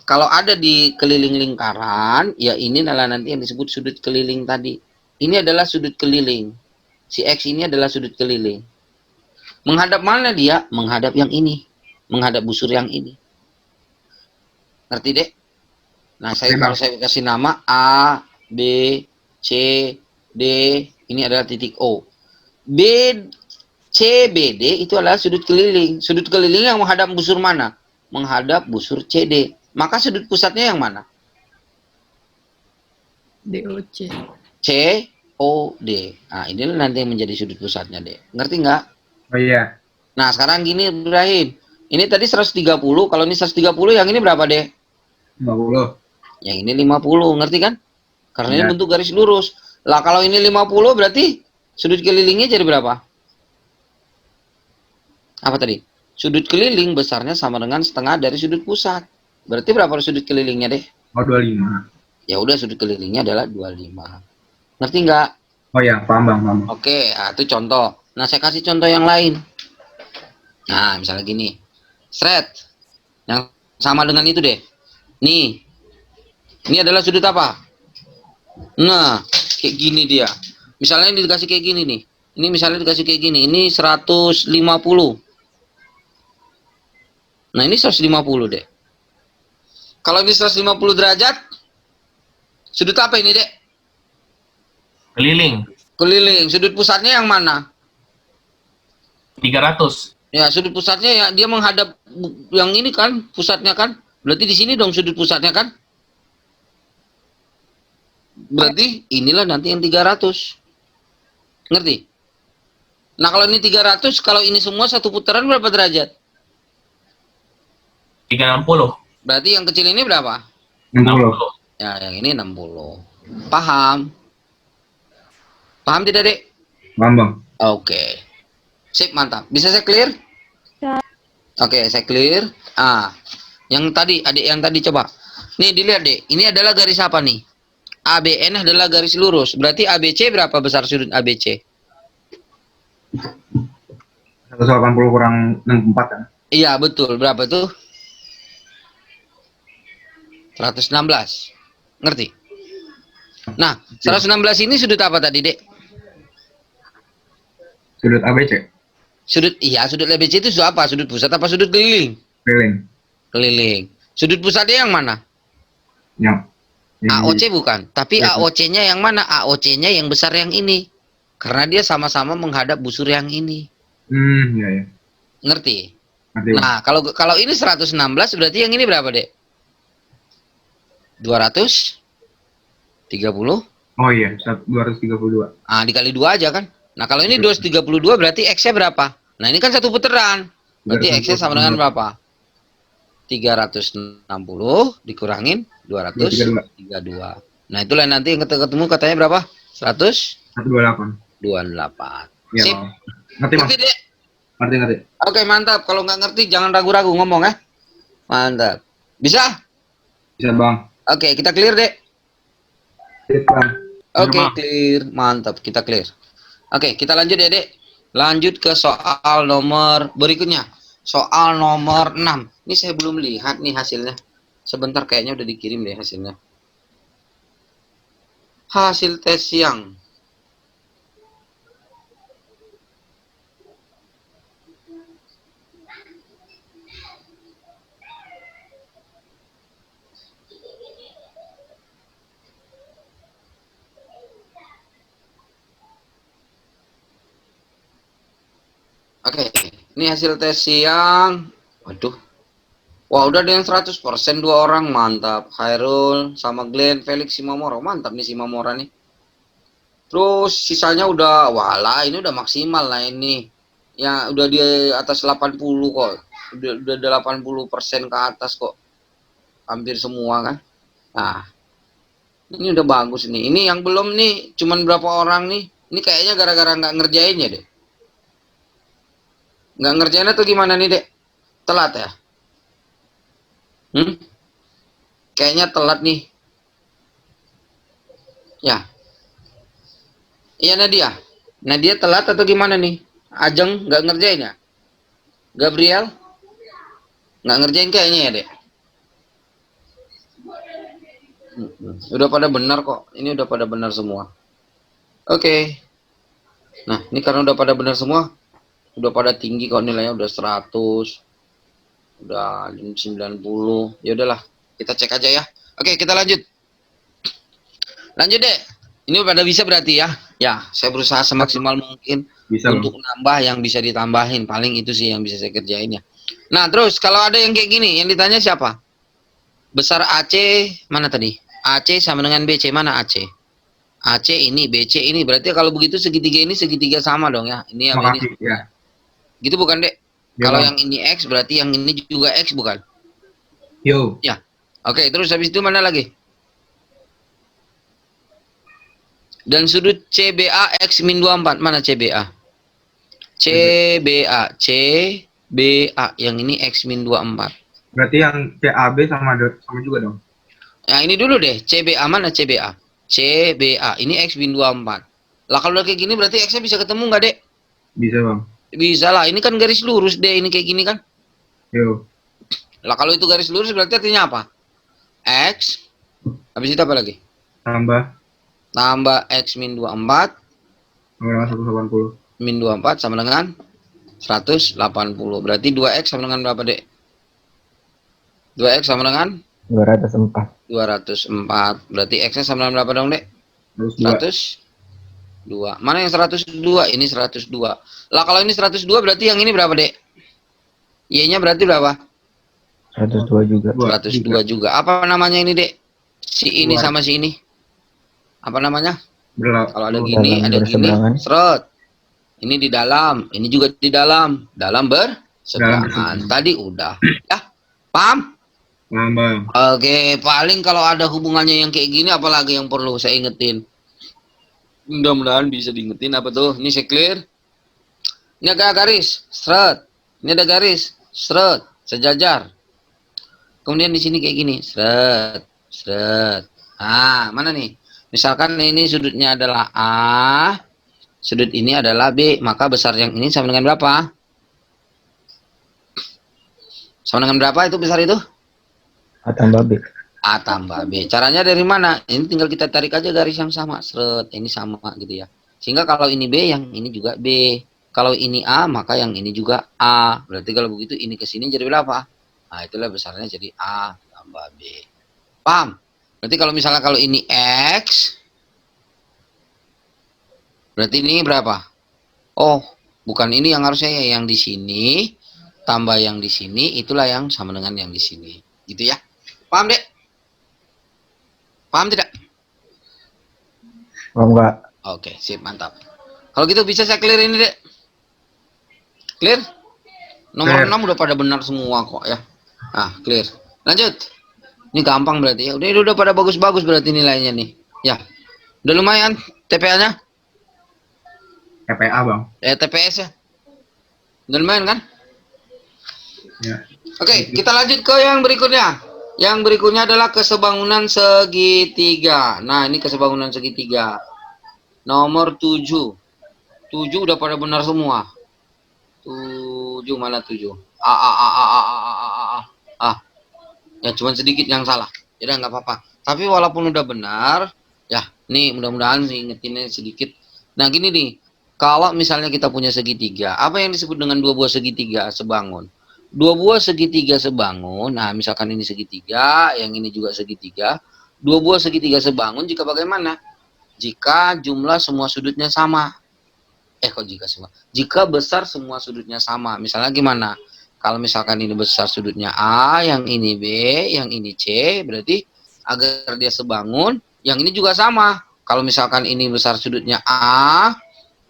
Kalau ada di keliling lingkaran, ya ini adalah nanti yang disebut sudut keliling tadi. Ini adalah sudut keliling. Si X ini adalah sudut keliling. Menghadap mana dia? Menghadap yang ini. Menghadap busur yang ini. Ngerti, Dek? Nah, kalau saya kasih nama A, B, C, D, ini adalah titik O. B, C, B, D itu adalah sudut keliling. Sudut keliling yang menghadap busur mana? Menghadap busur CD. Maka sudut pusatnya yang mana? DOC. C, O, D. Nah, ini nanti yang menjadi sudut pusatnya, D. Ngerti nggak? Oh iya. Nah, sekarang gini, Ibrahim. Ini tadi 130. Kalau ini 130, yang ini berapa, D? 50. Yang ini 50. Ngerti kan? Karena ini Ya. bentuk garis lurus. Lah, kalau ini 50, berarti sudut kelilingnya jadi berapa? Apa tadi? Sudut keliling besarnya sama dengan setengah dari sudut pusat. Berarti berapa sudut kelilingnya, deh? Oh 25. Ya udah, sudut kelilingnya adalah 25. Ngerti nggak? Oh ya, paham bang, paham. Oke, itu contoh. Nah, saya kasih contoh yang lain. Nah, misalnya gini. Sret. Yang sama dengan itu deh. Nih. Ini adalah sudut apa? Nah, kayak gini dia. Misalnya ini dikasih kayak gini nih. Ini misalnya dikasih kayak gini. Ini 150. Nah, ini 150 deh. Kalau ini 150 derajat, sudut apa ini, Dek? Keliling. Keliling. Sudut pusatnya yang mana? 300. Ya, sudut pusatnya ya dia menghadap yang ini kan, pusatnya kan. Berarti di sini dong sudut pusatnya kan? Berarti inilah nanti yang 300. Ngerti? Nah, kalau ini 300, kalau ini semua satu putaran berapa derajat? 360. Berarti yang kecil ini berapa? 60. Ya, yang ini 60. Paham? Paham tidak, Dek? Paham bang. Oke. Sip, mantap. Bisa saya clear? Ya. Oke, saya clear. Yang tadi, adik yang tadi coba. Nih, dilihat, Dek. Ini adalah garis apa nih? ABN adalah garis lurus. Berarti ABC berapa besar sudut ABC? 180 kurang 64 kan? Iya, betul. Berapa tuh? 116. Ngerti? Nah, 116 ini sudut apa tadi, Dek? Sudut ABC. Sudut ABC itu sudut apa? Sudut pusat apa sudut keliling? Keliling. Keliling. Sudut pusatnya yang mana? Yang AOC bukan, tapi Ya. AOC-nya yang mana? AOC-nya yang besar yang ini. Karena dia sama-sama menghadap busur yang ini. Iya ya. Ngerti? Ngerti bang. Nah, kalau ini 116 berarti yang ini berapa, Dek? 230? Oh iya, 232. Dikali 2 aja kan? Nah, kalau ini 232 berarti X-nya berapa? Nah, ini kan satu putaran. Berarti X-nya sama dengan berapa? 360 dikurangin 232. Nah, itulah nanti yang ketemu katanya berapa? 128. 128. Iya Sip. bang. Ngerti bang? Ngerti, Dek? Ngerti. Oke, mantap. Kalau nggak ngerti jangan ragu-ragu ngomong ya. Mantap. Bisa? Bisa bang. Oke, kita clear, Dek. Sip bang. Oke, Bang. clear. Mantap, kita clear. Oke, kita lanjut ya, Dek. Lanjut ke soal nomor berikutnya. Soal nomor 6. Ini saya belum lihat nih hasilnya. Sebentar, kayaknya udah dikirim deh hasilnya. Hasil tes siang. Oke, ini hasil tes siang. Waduh. Wah, udah ada yang 100% dua orang, mantap. Khairul sama Glenn, Felix, Simamora. Mantap nih Simamora nih. Terus sisanya udah, walah ini udah maksimal lah ini. Ya udah di atas 80 kok. Udah 80% ke atas kok. Hampir semua kan. Nah, ini udah bagus nih. Ini yang belum nih, cuman berapa orang nih. Ini kayaknya gara-gara nggak ngerjain ya, Dek. Nggak ngerjain atau gimana nih, Dek? Telat ya? Kayaknya telat nih. Ya. Iya Nadia. Nadia telat atau gimana nih? Ajeng nggak ngerjain ya? Gabriel? Nggak ngerjain kayaknya ya, Dek? Udah pada benar kok. Ini udah pada benar semua. Oke. Nah, ini karena udah pada benar semua. Udah pada tinggi kok nilainya, udah 100. Udah 90. Ya udahlah, kita cek aja ya. Oke, kita lanjut. Lanjut, Dek. Ini pada bisa berarti ya. Ya, saya berusaha semaksimal mungkin Bisa bang. untuk nambah yang bisa ditambahin. Paling itu sih yang bisa saya kerjain ya. Nah, terus kalau ada yang kayak gini, yang ditanya siapa? Besar AC mana tadi? AC sama dengan BC, mana AC? AC ini, BC ini. Berarti kalau begitu segitiga ini segitiga sama dong ya. Ini sama ini. Makasih ya. Gitu bukan, Dek? Ya, Kalau Bang. yang ini X berarti yang ini juga X bukan? Yo. Ya. Oke, terus habis itu mana lagi? Dan sudut CBA X min 24. Mana CBA? CBA. CBA. Yang ini X min 24. Berarti yang CAB sama juga dong. Nah, ini dulu deh. CBA mana CBA? CBA. Ini X min 24. Lah kalau udah kayak gini berarti X-nya bisa ketemu nggak, Dek? Bisa bang. Bisa lah. Ini kan garis lurus, deh. Ini kayak gini kan? Yo. Lah kalau itu garis lurus berarti artinya apa? X. Habis itu apa lagi? Tambah X min 24. Sama dengan 180. Min 24 sama dengan 180. Berarti 2X sama dengan berapa, Dek? 2X sama dengan 204. 204. Berarti X-nya sama dengan berapa dong, Dek? 102. 102. Mana yang 102? Ini 102. Lah kalau ini 102 berarti yang ini berapa, Dek? Y-nya berarti berapa? 102 juga. 102 juga. Apa namanya ini, Dek? Si ini sama si ini. Apa namanya? Kalau ada gini, Dalam ada gini. berseberangan. Seret. Ini di dalam. Ini juga di dalam. Dalam berseberangan. Tadi udah. Ya, paham? Bang. Oke, paling kalau ada hubungannya yang kayak gini, apalagi yang perlu saya ingetin. Mudah-mudahan bisa diingetin. Apa tuh? Ini saya clear. Ini ada garis, seret. Ini ada garis, seret, sejajar. Kemudian di sini kayak gini, seret, seret. Ah, mana nih? Misalkan ini sudutnya adalah A, sudut ini adalah B, maka besar yang ini sama dengan berapa? Sama dengan berapa itu besar itu? A tambah B. A tambah B. Caranya dari mana? Ini tinggal kita tarik aja garis yang sama. Seret, ini sama gitu ya. Sehingga kalau ini B, yang ini juga B. Kalau ini A, maka yang ini juga A. Berarti kalau begitu ini ke sini jadi berapa? Nah, itulah besarnya jadi A tambah B. Paham? Berarti kalau misalnya kalau ini X, berarti ini berapa? Oh, bukan ini yang harusnya ya, yang di sini tambah yang di sini, itulah yang sama dengan yang di sini. Gitu ya. Paham, Dek? Paham tidak? Paham nggak? Oke, sip, mantap. Kalau gitu bisa saya clear ini, Dek? Clear? Nomor Clear. 6 udah pada benar semua kok ya. Nah, clear. Lanjut. Ini gampang berarti ya. Udah pada bagus-bagus berarti nilainya nih. Ya. Udah lumayan TPA-nya? TPA bang. TPS ya. Udah lumayan kan? Ya. Oke, kita lanjut ke yang berikutnya. Yang berikutnya adalah kesebangunan segitiga. Nah, ini kesebangunan segitiga. Nomor 7. 7 udah pada benar semua. 7 mana 7? Ah. Ya cuma sedikit yang salah. Ya nggak apa-apa. Tapi walaupun udah benar, ya nih mudah-mudahan sih ingetinnya sedikit. Nah, gini nih. Kalau misalnya kita punya segitiga, apa yang disebut dengan dua buah segitiga sebangun? Dua buah segitiga sebangun, nah misalkan ini segitiga, yang ini juga segitiga. Dua buah segitiga sebangun jika bagaimana? Jika jumlah semua sudutnya sama. Kok jika semua? Jika besar semua sudutnya sama. Misalnya gimana? Kalau misalkan ini besar sudutnya A, yang ini B, yang ini C, berarti agar dia sebangun, yang ini juga sama. Kalau misalkan ini besar sudutnya A,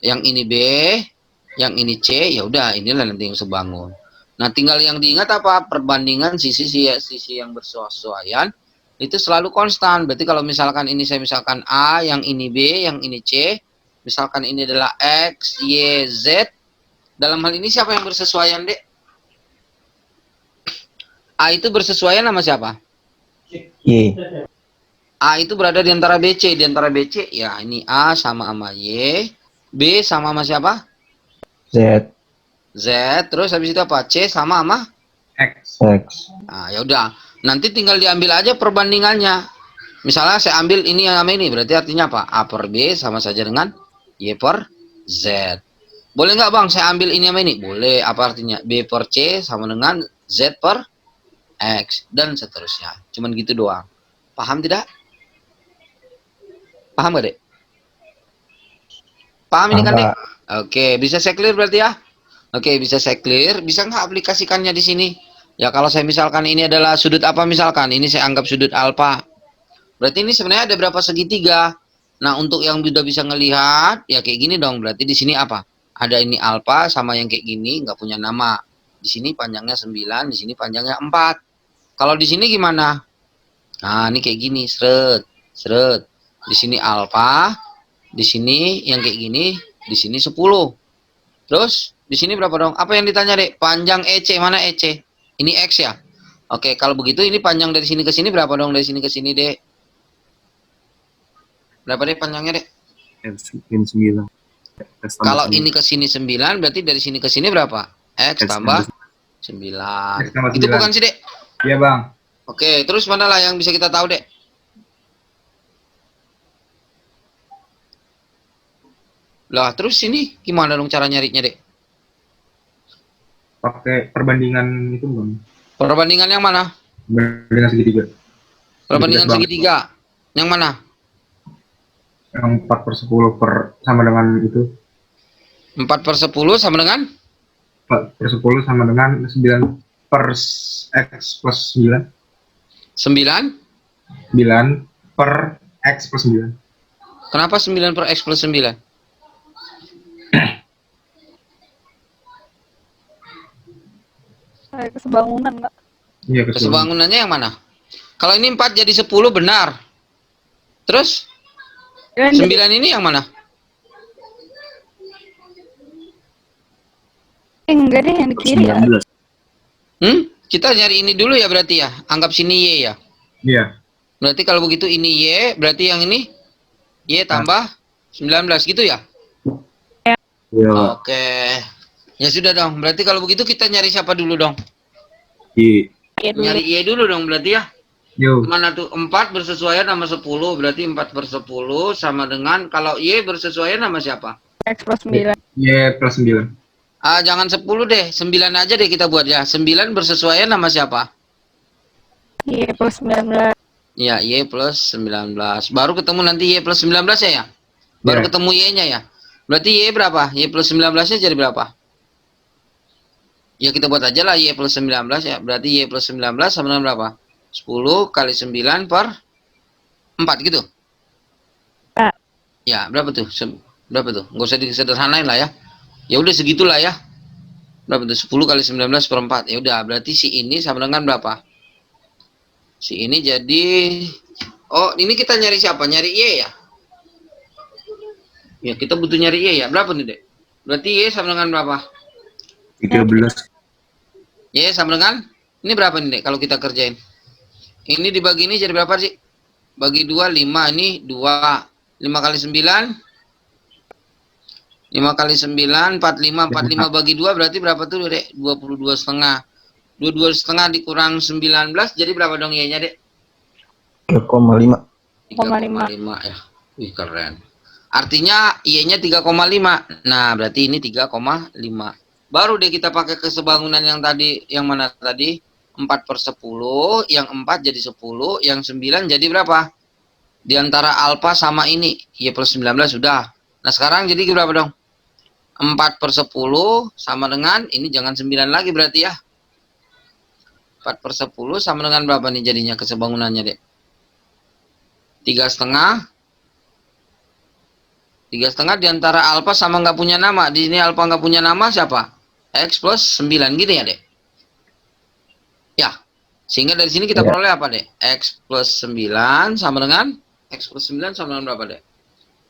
yang ini B, yang ini C, ya udah inilah nanti yang sebangun. Nah, tinggal yang diingat apa? Perbandingan sisi yang bersesuaian itu selalu konstan. Berarti kalau misalkan ini saya misalkan A, yang ini B, yang ini C, misalkan ini adalah X, Y, Z. Dalam hal ini siapa yang bersesuaian, Dek? A itu bersesuaian sama siapa? Y. A itu berada di antara BC. Di antara BC, ya ini A sama Y. B sama siapa? Z. Z. Terus habis itu apa? C sama X. X. Nah, ya udah. Nanti tinggal diambil aja perbandingannya. Misalnya saya ambil ini sama ini, berarti artinya apa? A per B sama saja dengan Y per Z. Boleh nggak Bang, saya ambil ini sama ini? Boleh. Apa artinya? B per C sama dengan Z per X. Dan seterusnya. Cuman gitu doang. Paham tidak? Paham gak, Dek? Paham ini kan, Dek? Oke, bisa saya clear berarti ya? Oke, bisa saya clear. Bisa nggak aplikasikannya di sini? Ya, kalau saya misalkan ini adalah sudut apa misalkan? Ini saya anggap sudut alfa. Berarti ini sebenarnya ada berapa segitiga? Nah, untuk yang sudah bisa ngelihat, ya kayak gini dong. Berarti di sini apa? Ada ini alfa sama yang kayak gini, nggak punya nama. Di sini panjangnya 9, di sini panjangnya 4. Kalau di sini gimana? Nah, ini kayak gini, seret. Di sini alfa, di sini yang kayak gini, di sini 10. Terus, di sini berapa dong? Apa yang ditanya, Dek? Panjang EC, mana EC? Ini X ya? Oke, kalau begitu ini panjang dari sini ke sini berapa dong? Dari sini ke sini, Dek? Berapa, Dek, panjangnya, Dek? Min 9. Kalau ini ke sini 9, berarti dari sini ke sini berapa? X X tambah tambah 9. X tambah Itu 9. bukan sih, Dek? Iya, Bang. Oke, terus mana lah yang bisa kita tahu, Dek? Lah, terus ini gimana dong cara nyarinya, Dek? Pakai perbandingan itu, Bang. Perbandingan yang mana? Perbandingan segitiga. Perbandingan Bang. segitiga. Yang mana? Yang 4/10 sama dengan itu. 4/10 sama dengan? 4/10 sama dengan 9 per X plus 9. 9? 9 per X plus 9. Kenapa 9 per X plus 9? Kesebangunan nggak? Iya, Kesebangunannya yang mana? Kalau ini 4 jadi 10 benar. Terus? 9 ini yang mana? Enggak deh, yang di kiri ya. 19. Kita nyari ini dulu ya berarti ya. Anggap sini Y ya. Iya. Berarti kalau begitu ini Y, berarti yang ini Y tambah 19 gitu ya? Iya. Oke. Ya sudah dong. Berarti kalau begitu kita nyari siapa dulu dong? I. Iya dulu. Nyari Y dulu dong berarti ya. Yo. Mana tuh 4 bersesuaian sama 10, berarti 4/10 sama dengan kalau Y bersesuaian sama siapa? X plus 9. Y plus 9. Jangan 10 deh, 9 aja deh kita buat ya. 9 bersesuaian sama siapa? Y plus 19. Ya, Y plus 19. Baru ketemu nanti Y plus 19 ya? Baru Ya. ketemu Y-nya ya. Berarti Y berapa? Y plus 19-nya jadi berapa? Ya kita buat aja lah Y plus 19 ya. Berarti Y plus 19 sama dengan berapa? 10 kali 9 per 4 gitu? Ya. Ya, berapa tuh? Berapa tuh? Nggak usah disederhanain lah ya. Ya udah segitulah ya. Berapa tuh? 10 kali 19 per 4. Ya udah, berarti si ini sama dengan berapa? Si ini jadi... Oh, ini kita nyari siapa? Nyari Y ya? Ya, kita butuh nyari Y ya. Berapa nih, Dek? Berarti Y sama dengan berapa? 13. Y sama dengan? Ini berapa nih, Dek, kalau kita kerjain? Ini dibagi ini jadi berapa sih? Bagi 2, 5. Ini 2. 5 kali 9. 5 kali 9, 45. 45 bagi 2 berarti berapa tuh, Dek? 22 setengah. 22 setengah dikurang 19, jadi berapa dong Y-nya, Dek? 3,5. 3,5 ya. Wih, keren. Artinya Y-nya 3,5. Nah, berarti ini 3,5. Baru deh kita pakai kesebangunan yang tadi, yang mana tadi? 4/10, yang 4 jadi 10, yang 9 jadi berapa? Di antara alfa sama ini, Y plus 19 sudah. Nah, sekarang jadi berapa dong? 4/10 sama dengan, ini jangan 9 lagi berarti ya. 4/10 sama dengan berapa nih jadinya kesebangunannya, Dek? 3,5. 3,5 di antara alfa sama nggak punya nama. Di sini alfa nggak punya nama siapa? X plus 9 gitu ya, Dek? Ya. Sehingga dari sini kita Ya. peroleh apa, Dek? X plus 9 sama dengan X plus 9 sama dengan berapa, Dek?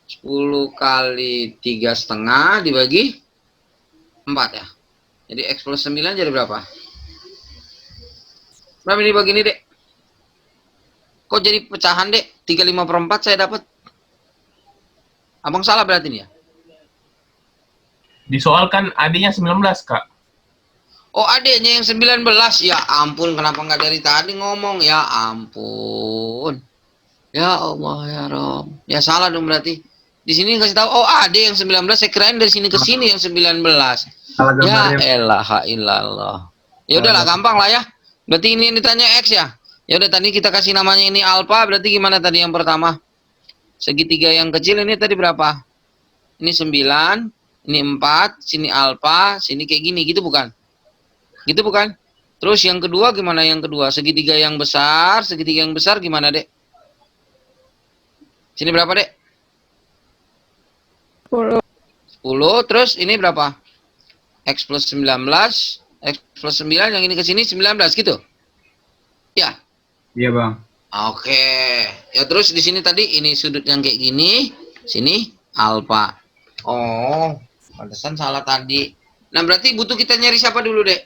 10 kali 3,5 dibagi 4 ya. Jadi X plus 9 jadi berapa? Berapa ini bagi ini, Dek? Kok jadi pecahan, Dek? 35/4 saya dapat. Abang salah berarti nih ya? Di soal kan adanya 19, Kak. Oh, adanya yang 19. Ya ampun, kenapa nggak dari tadi ngomong? Ya ampun. Ya Allah, ya Rob. Ya salah dong berarti. Di sini kasih tahu, oh ada yang 19, saya kirain dari sini ke sini yang 19. Salah Ya gambarnya. elah illallah. Ya udahlah, gampang lah ya. Berarti ini ditanya X ya. Ya udah, tadi kita kasih namanya ini alfa, berarti gimana tadi yang pertama? Segitiga yang kecil ini tadi berapa? Ini 9, ini 4, sini alfa, sini kayak gini, gitu bukan? Gitu bukan? Terus yang kedua gimana yang kedua? Segitiga yang besar gimana, Dek? Sini berapa, Dek? 10. 10, terus ini berapa? X plus 19, X plus 9, yang ini ke sini 19 gitu? Ya. Iya, Bang. Oke. Ya terus di sini tadi ini sudut yang kayak gini, sini alfa. Oh, pantesan salah tadi. Nah, berarti butuh kita nyari siapa dulu, Dek?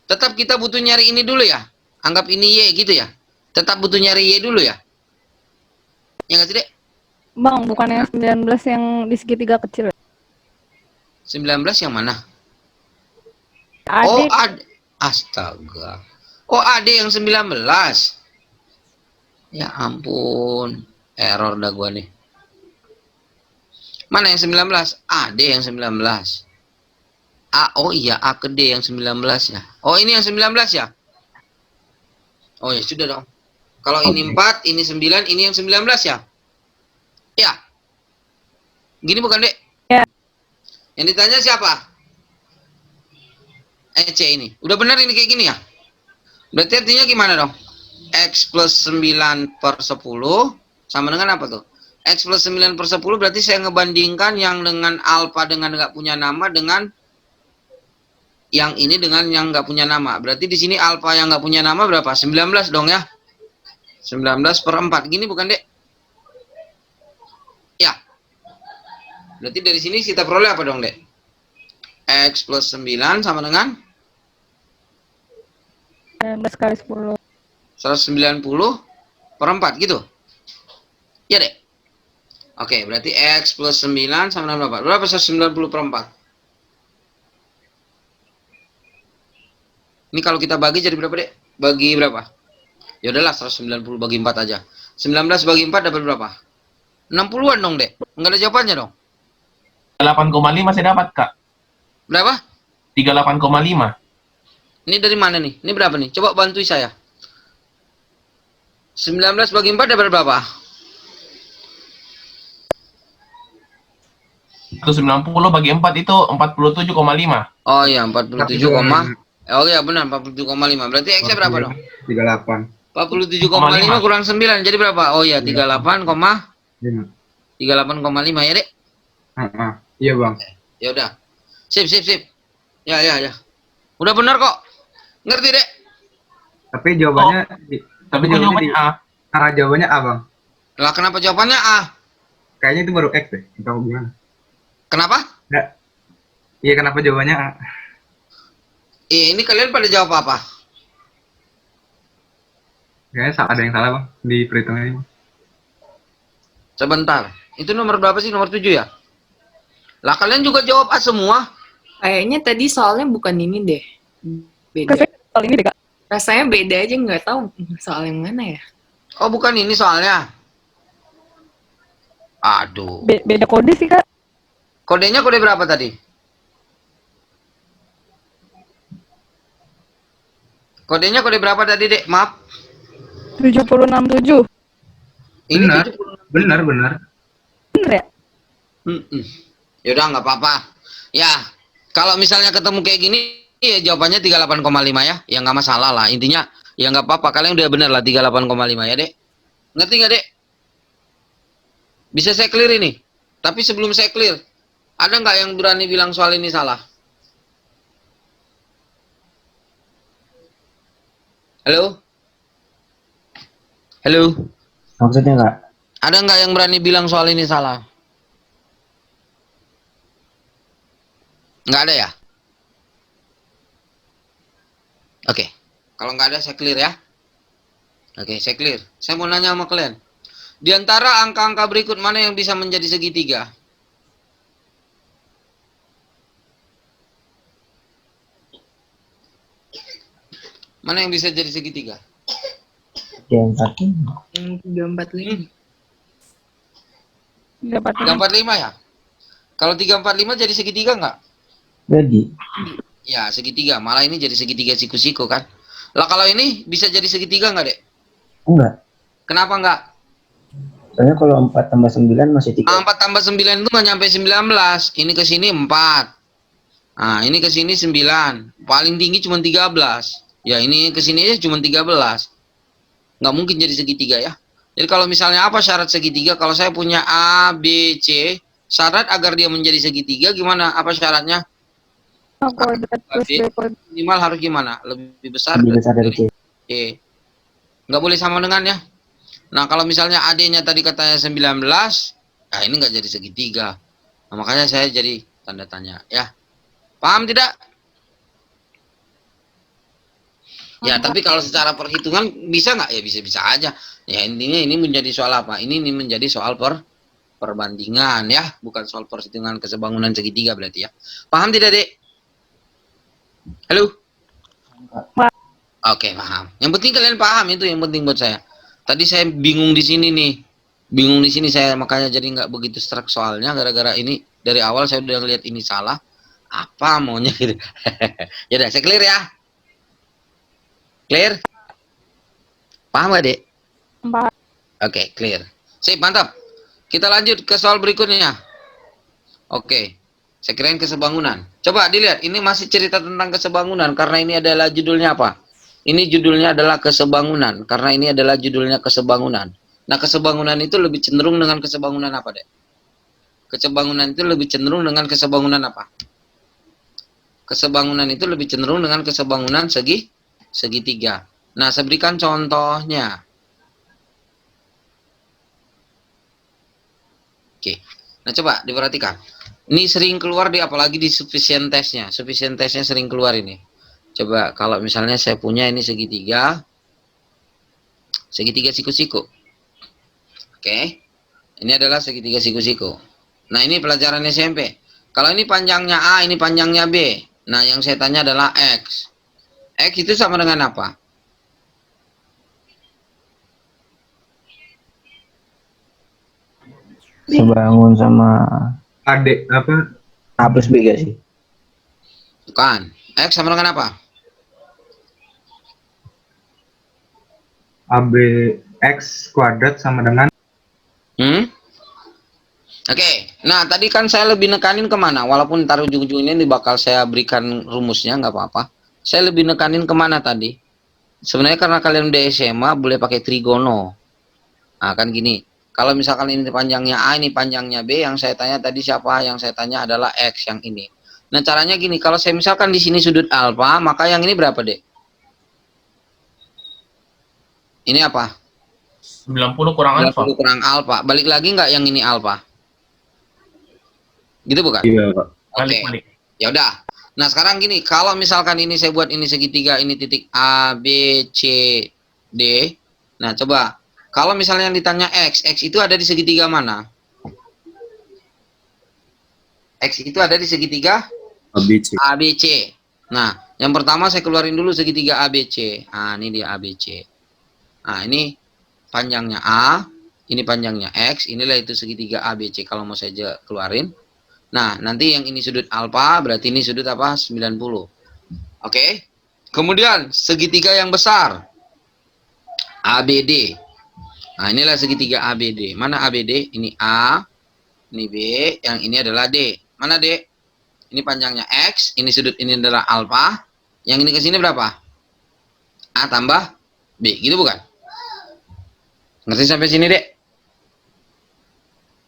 Tetap kita butuh nyari ini dulu ya. Anggap ini Y gitu ya. Tetap butuh nyari Y dulu ya. Ya nggak sih, Dek? Bang, bukan yang 19 yang di segitiga kecil. 19 yang mana? Ada. Oh, ada. Astaga. Oh, ada yang 19. Ya ampun. Error dah gua nih. Mana yang 19? Ada yang 19. Oh iya, A ke D yang 19 ya. Oh, ini yang 19 ya? Oh ya, sudah dong. Kalau ini 4, ini 9, ini yang 19 ya? Ya. Gini bukan, Dek? Ya. Yang ditanya siapa? C ini. Udah benar ini kayak gini ya? Berarti artinya gimana dong? X plus 9/10 sama dengan apa tuh? X plus 9/10 berarti saya ngebandingkan yang dengan alfa dengan nggak punya nama dengan yang ini dengan yang nggak punya nama. Berarti di sini alfa yang nggak punya nama berapa? 19 dong ya? 19/4. Gini bukan, Dek? Ya. Berarti dari sini kita peroleh apa dong, Dek? X plus 9 sama dengan 19 kali 10. 190/4 gitu. Ya, Dek. Oke, berarti X plus 9 sama dengan berapa? Berapa 190/4? Ini kalau kita bagi jadi berapa, Dek? Bagi berapa? Ya udahlah, 190 bagi 4 aja. 19 bagi 4 dapat berapa? 60-an dong, Dek. Enggak ada jawabannya dong. 8,5 saya dapat, Kak. Berapa? 38,5. Ini dari mana nih? Ini berapa nih? Coba bantu saya. 19 bagi 4 dapat berapa? 190 bagi 4 itu 47,5. Oh iya, 47, oh iya benar, 47,5. Berarti X-nya berapa dong? 38. 47,5 kurang 9 jadi berapa? Oh iya, 38,5 ya, Dek. Iya, Bang. Ya udah. Sip. Ya. Udah benar kok. Ngerti, Dek? Tapi jawabannya Tapi kok jawabannya A? jawabannya A, Bang. Lah kenapa jawabannya A? Kayaknya itu baru X deh. Atau gimana? Kenapa? Enggak. Iya, kenapa jawabannya A? Ini kalian pada jawab apa? Kayaknya ada yang salah bang di perhitungan ini. Sebentar. Itu nomor berapa sih? Nomor 7 ya? Lah kalian juga jawab A semua. Kayaknya tadi soalnya bukan ini deh. Beda. Rasanya soal ini deh, Kak. Rasanya beda aja, nggak tahu soal yang mana ya. Oh, bukan ini soalnya. Aduh. Beda kode sih, Kak. Kodenya kode berapa tadi? Kodenya kode berapa tadi, Dek? Maaf. 767. Ini Benar. 76. Benar. Bener ya? Yaudah, nggak apa-apa. Ya, kalau misalnya ketemu kayak gini, ya jawabannya 38,5 ya. Ya nggak masalah lah. Intinya, ya nggak apa-apa. Kalian udah bener lah 38,5 ya, Dek. Ngerti nggak, Dek? Bisa saya clear ini? Tapi sebelum saya clear, ada nggak yang berani bilang soal ini salah? Halo? Halo? Maksudnya nggak? Ada nggak yang berani bilang soal ini salah? Nggak ada ya? Oke. Kalau nggak ada, saya clear ya. Oke, saya clear. Saya mau nanya sama kalian. Di antara angka-angka berikut, mana yang bisa menjadi segitiga? Mana yang bisa jadi segitiga? 345. Yang 345. 345. 345 ya? Kalau 345 jadi segitiga nggak? Jadi, Ya, segitiga. Malah ini jadi segitiga siku-siku kan? Lah kalau ini bisa jadi segitiga nggak, Dek? enggak. Kenapa nggak? Soalnya kalau 4 tambah 9 masih 3. 4 tambah 9 itu nggak nyampe 19. Ini ke sini 4. Nah, ini ke sini 9. Paling tinggi cuma 13. Ya, ini ke sini aja cuma 13. Nggak mungkin jadi segitiga ya. Jadi kalau misalnya apa syarat segitiga? Kalau saya punya A, B, C, syarat agar dia menjadi segitiga gimana? Apa syaratnya? A kuadrat plus B kuadrat. Minimal harus gimana? Lebih besar Lebih besar dari C. C. Nggak boleh sama dengan ya. Nah, kalau misalnya AD-nya tadi katanya 19, nah ini nggak jadi segitiga. Nah, makanya saya jadi tanda tanya. Ya, paham tidak? Ya, tapi kalau secara perhitungan bisa nggak? Ya bisa-bisa aja. Ya, intinya ini menjadi soal apa? Ini menjadi soal perbandingan ya, bukan soal perhitungan kesebangunan segitiga berarti ya. Paham tidak, Dek? Halo? Oke, paham. Yang penting kalian paham, itu yang penting buat saya. Tadi saya bingung di sini nih. Bingung di sini saya, makanya jadi nggak begitu struck soalnya gara-gara ini dari awal saya udah ngeliat ini salah. Apa maunya gitu. Ya udah, saya clear ya. Clear? Paham gak, Dek? 4. Oke, clear. Sip, mantap. Kita lanjut ke soal berikutnya. Oke. Saya kirain kesebangunan. Coba dilihat, ini masih cerita tentang kesebangunan karena ini adalah judulnya apa? Ini judulnya adalah kesebangunan karena ini adalah judulnya kesebangunan. Nah, kesebangunan itu lebih cenderung dengan kesebangunan apa, Dek? Kesebangunan itu lebih cenderung dengan kesebangunan apa? Kesebangunan itu lebih cenderung dengan kesebangunan segitiga. Nah, saya berikan contohnya. Oke. Nah, coba diperhatikan. Ini sering keluar apalagi di sufficient testnya. Sufficient testnya sering keluar ini. Coba kalau misalnya saya punya ini segitiga siku-siku. Oke. Ini adalah segitiga siku-siku. Nah, ini pelajaran SMP. Kalau ini panjangnya A, ini panjangnya B. Nah, yang saya tanya adalah X. X itu sama dengan apa? Sebangun sama Adik apa? A plus B gak sih? Bukan. X sama dengan apa? AB X kuadrat sama dengan Oke. Nah, tadi kan saya lebih nekanin kemana? Walaupun taruh ujung-ujung ini bakal saya berikan rumusnya, nggak apa-apa. Saya lebih nekanin kemana tadi? Sebenarnya karena kalian udah SMA, boleh pakai trigono. Nah, kan gini. Kalau misalkan ini panjangnya A, ini panjangnya B, yang saya tanya tadi siapa? Yang saya tanya adalah X yang ini. Nah, caranya gini, kalau saya misalkan di sini sudut alfa, maka yang ini berapa, Dek? Ini apa? 90 kurang alfa. 90 kurang alfa. Balik lagi nggak yang ini alfa? Gitu bukan? iya Pak. Oke. Balik. Ya udah. Nah, sekarang gini, kalau misalkan ini saya buat ini segitiga, ini titik A, B, C, D. Nah, coba. Kalau misalnya yang ditanya X itu ada di segitiga mana? X itu ada di segitiga ABC. ABC. Nah, yang pertama saya keluarin dulu segitiga ABC. Nah, ini dia ABC. Nah, ini panjangnya A, ini panjangnya X, inilah itu segitiga ABC kalau mau saya keluarin. Nah, nanti yang ini sudut alfa, berarti ini sudut apa? 90. Oke. Kemudian segitiga yang besar ABD. Nah, inilah segitiga ABD. Mana ABD? Ini A, ini B, yang ini adalah D. Mana D? Ini panjangnya X, ini sudut ini adalah alfa. Yang ini ke sini berapa? A tambah B, gitu bukan? Ngerti sampai sini, Dek?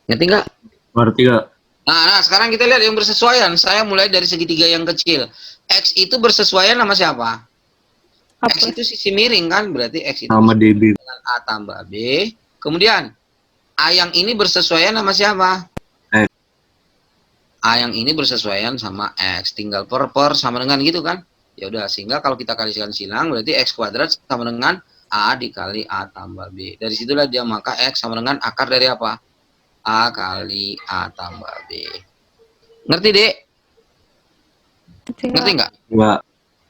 Ngerti nggak? Berarti gak? Nah, sekarang kita lihat yang bersesuaian. Saya mulai dari segitiga yang kecil. X itu bersesuaian sama siapa? Apa? X itu sisi miring kan? Berarti X itu Sama DB. dengan A tambah B. Kemudian, A yang ini bersesuaian sama siapa? X. A yang ini bersesuaian sama X. Tinggal per sama dengan gitu kan? Ya udah, sehingga kalau kita kalikan silang, berarti X kuadrat sama dengan A dikali A tambah B. Dari situlah dia maka X sama dengan akar dari apa? A kali A tambah B. Ngerti, Dek? Ngerti nggak? Enggak.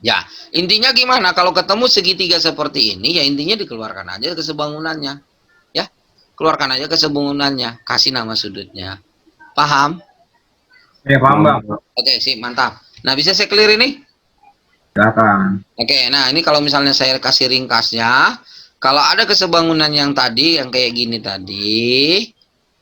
Ya, intinya gimana? Kalau ketemu segitiga seperti ini, ya intinya dikeluarkan aja kesebangunannya. Ya, keluarkan aja kesebangunannya. Kasih nama sudutnya. Paham? Ya paham bang. Oke, sip, mantap. Nah, bisa saya clear ini? Silakan. Oke, nah ini kalau misalnya saya kasih ringkasnya, kalau ada kesebangunan yang tadi, yang kayak gini tadi,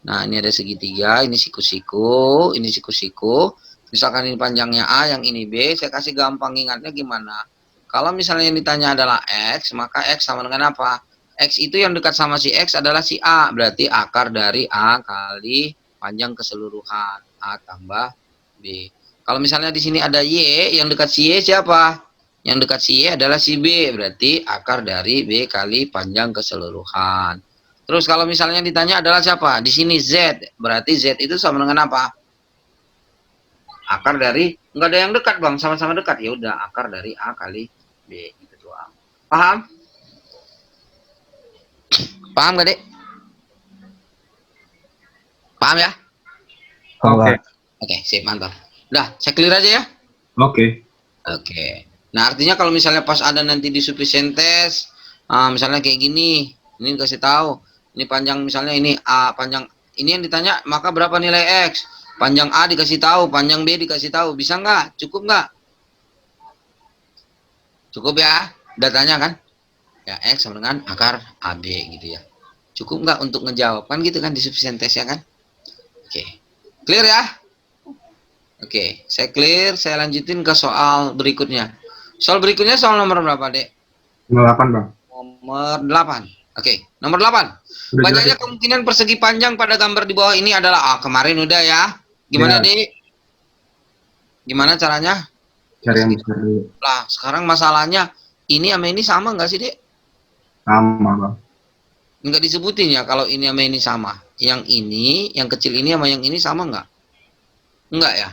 nah ini ada segitiga, ini siku-siku, ini siku-siku, misalkan ini panjangnya A, yang ini B, saya kasih gampang ingatnya gimana? Kalau misalnya yang ditanya adalah X, maka X sama dengan apa? X itu yang dekat sama si X adalah si A, berarti akar dari A kali panjang keseluruhan, A tambah B. Kalau misalnya di sini ada Y, yang dekat si Y siapa? Yang dekat si Y adalah si B, berarti akar dari B kali panjang keseluruhan. Terus kalau misalnya ditanya adalah siapa? Di sini Z, berarti Z itu sama dengan apa? Akar dari, nggak ada yang dekat bang, sama-sama dekat. Ya udah, akar dari A kali B, gitu doang. Paham? Paham gak, Dek? Paham ya? Oke. Oke, sip, mantap. Udah, saya clear aja ya? Oke. Oke. Nah, artinya kalau misalnya pas ada nanti di sufficient test, misalnya kayak gini, ini dikasih tahu, ini panjang misalnya ini A, panjang ini yang ditanya, maka berapa nilai X? Panjang A dikasih tahu, panjang B dikasih tahu, bisa nggak? Cukup nggak? Cukup ya, datanya kan? Ya, X sama dengan akar AB gitu ya. Cukup nggak untuk ngejawab kan gitu kan di sufficient test ya kan? Oke, clear ya? Oke, saya clear, saya lanjutin ke soal berikutnya. Soal berikutnya soal nomor berapa, Dek? 8 bang. Nomor 8. Oke, nomor 8. Udah Banyaknya jelas. kemungkinan persegi panjang pada gambar di bawah ini adalah kemarin udah ya. Gimana, Ya. Dek? Gimana caranya? Cari yang besar dulu. Lah, sekarang masalahnya ini sama ini sama nggak sih, Dek? Sama bang. Nggak disebutin ya kalau ini sama ini sama. Yang ini, yang kecil ini sama yang ini sama nggak? Enggak ya?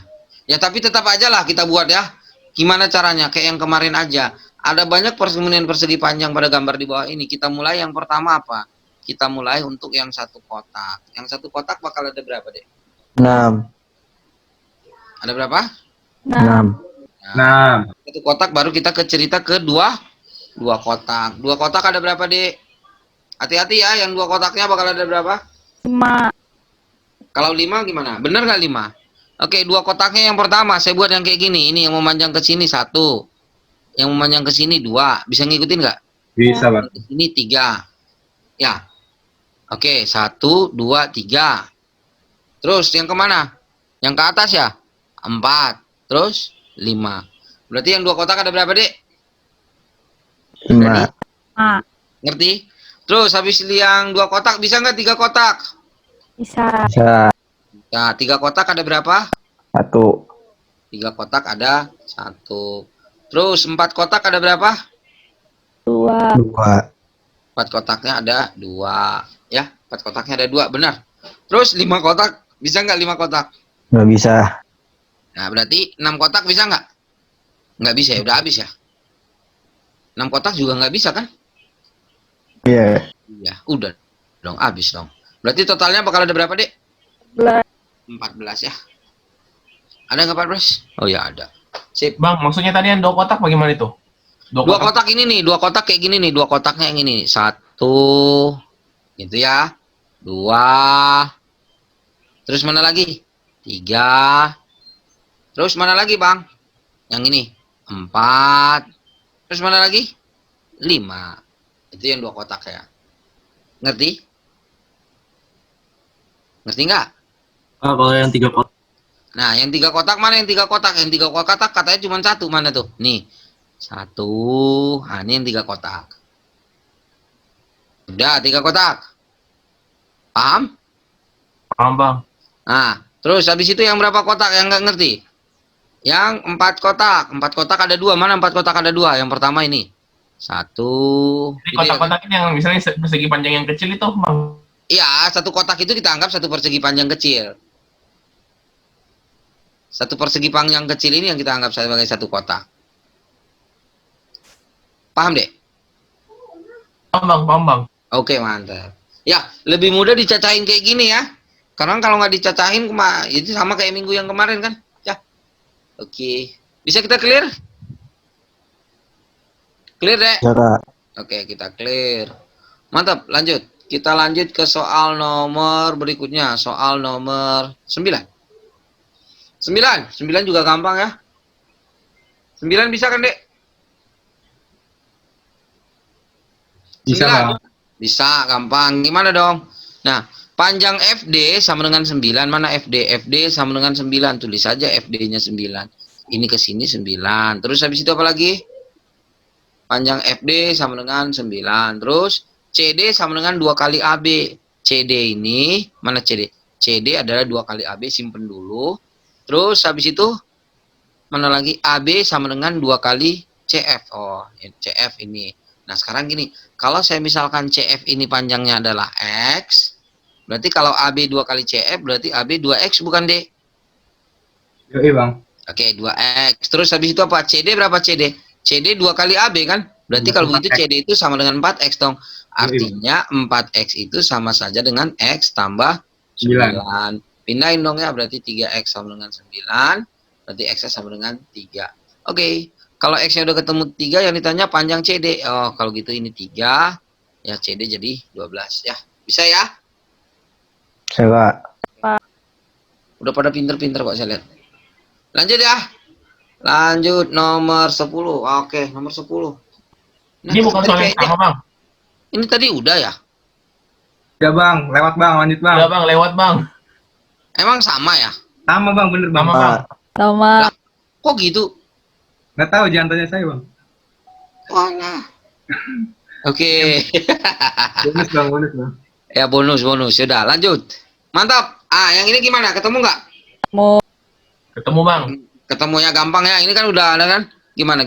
Ya tapi tetap aja lah kita buat ya. Gimana caranya? Kayak yang kemarin aja. Ada banyak kemudian persegi panjang pada gambar di bawah ini. Kita mulai yang pertama apa? Kita mulai untuk yang satu kotak. Yang satu kotak bakal ada berapa, Dek? 6. Ada berapa? 6. Nah, Satu kotak baru kita ke cerita ke dua kotak. Dua kotak ada berapa, Dek? Hati-hati ya, yang dua kotaknya bakal ada berapa? 5. Kalau 5 gimana? Bener nggak 5? Oke, dua kotaknya yang pertama saya buat yang kayak gini. Ini yang memanjang ke sini 1. Yang memanjang ke sini 2. Bisa ngikutin nggak? bisa bang. Ke sini 3. Ya. Oke, 1, 2, 3. Terus yang kemana? Yang ke atas ya? 4. Terus 5. Berarti yang dua kotak ada berapa, Dek? 5. Ngerti? Terus habis yang dua kotak bisa nggak 3 kotak? Bisa. Bisa. Nah, 3 kotak ada berapa? 1. 3 kotak ada 1. Terus 4 kotak ada berapa? 2. 2. 4 kotaknya ada 2. Ya, 4 kotaknya ada 2, benar. Terus 5 kotak, bisa nggak 5 kotak? Nggak bisa. Nah, berarti 6 kotak bisa nggak? Nggak bisa ya, udah habis ya. 6 kotak juga nggak bisa kan? Iya. Iya, udah dong, habis dong. Berarti totalnya bakal ada berapa, Dek? 14 ya. Ada nggak 14? Oh ya ada. Sip. Bang, maksudnya tadi yang 2 kotak bagaimana itu? Dua kotak ini nih, dua kotak kayak gini nih, dua kotaknya yang ini. Satu, gitu ya. Dua. Terus mana lagi? Tiga. Terus mana lagi, Bang? Yang ini. 4. Terus mana lagi? 5. Itu yang dua kotak ya. Ngerti? Ngerti nggak? Kalau yang 3 kotak. Nah, yang 3 kotak mana yang 3 kotak? Yang 3 kotak katanya cuma satu. Mana tuh? Nih. 1. Nah, ini yang 3 kotak. Udah, 3 kotak. Paham? Paham, Bang. Nah, terus habis itu yang berapa kotak yang nggak ngerti? Yang 4 kotak. 4 kotak ada 2. Mana 4 kotak ada 2? Yang pertama ini. 1. Jadi Gitu ya, kan? kotak-kotak ini yang misalnya persegi panjang yang kecil itu, Bang. Iya, satu kotak itu kita anggap satu persegi panjang kecil. Satu persegi panjang kecil ini yang kita anggap sebagai satu kotak. Paham, Dek? Paham, Bang. Oke, mantap. Ya, lebih mudah dicacahin kayak gini ya. Karena kalau nggak dicacahin, itu sama kayak minggu yang kemarin kan. Ya. Oke. Bisa kita clear? Clear, Dek? Ya, Kak. Oke, kita clear. Mantap, lanjut. Kita lanjut ke soal nomor berikutnya. Soal nomor 9. 9 juga gampang ya. 9 bisa kan, Dek? Bisa, 9. Bang. Bisa, gampang. Gimana dong? Nah, panjang FD sama dengan 9. Mana FD? FD sama dengan 9. Tulis saja FD-nya 9. Ini ke sini 9. Terus habis itu apa lagi? Panjang FD sama dengan 9. Terus CD sama dengan 2 kali AB. CD ini, mana CD? CD adalah 2 kali AB, simpen dulu. Terus habis itu, mana lagi? AB sama dengan 2 kali CF. Oh, CF ini. Nah, sekarang gini. Kalau saya misalkan CF ini panjangnya adalah X, berarti kalau AB 2 kali CF, berarti AB 2X bukan, D? Yoi, Bang. Oke, 2X. Terus habis itu apa? CD berapa CD? CD 2 kali AB kan? Berarti kalau begitu 4X. CD itu sama dengan 4X dong. Artinya 4X itu sama saja dengan X tambah 9. Pindahin dong ya, berarti 3X sama dengan 9. Berarti X sama dengan 3. Oke, kalau X-nya udah ketemu 3, yang ditanya panjang CD. Oh, kalau gitu ini 3. Ya, CD jadi 12 ya. Bisa ya? Saya, Kak. Udah pada pinter-pinter kok saya lihat. Lanjut ya. Lanjut nomor 10. Oke, nomor 10. Nah, Ini bukan soal yang sama, Bang. ini tadi udah ya? Ya, Bang. Lewat, Bang. Lanjut, Bang. Udah, Bang, lewat, Bang. Emang sama ya? Sama, Bang. Bener, Bang. Sama, Bang. Sama. Kok gitu? Nggak tahu, jangan tanya saya, Bang. Wah. Oke. Bonus, Bang. Bonus, Bang. Ya bonus. Sudah, lanjut. Mantap. Ah, yang ini gimana? Ketemu nggak? Mau Ketemu, Bang. Ketemunya gampang ya. Ini kan udah ada kan? Gimana?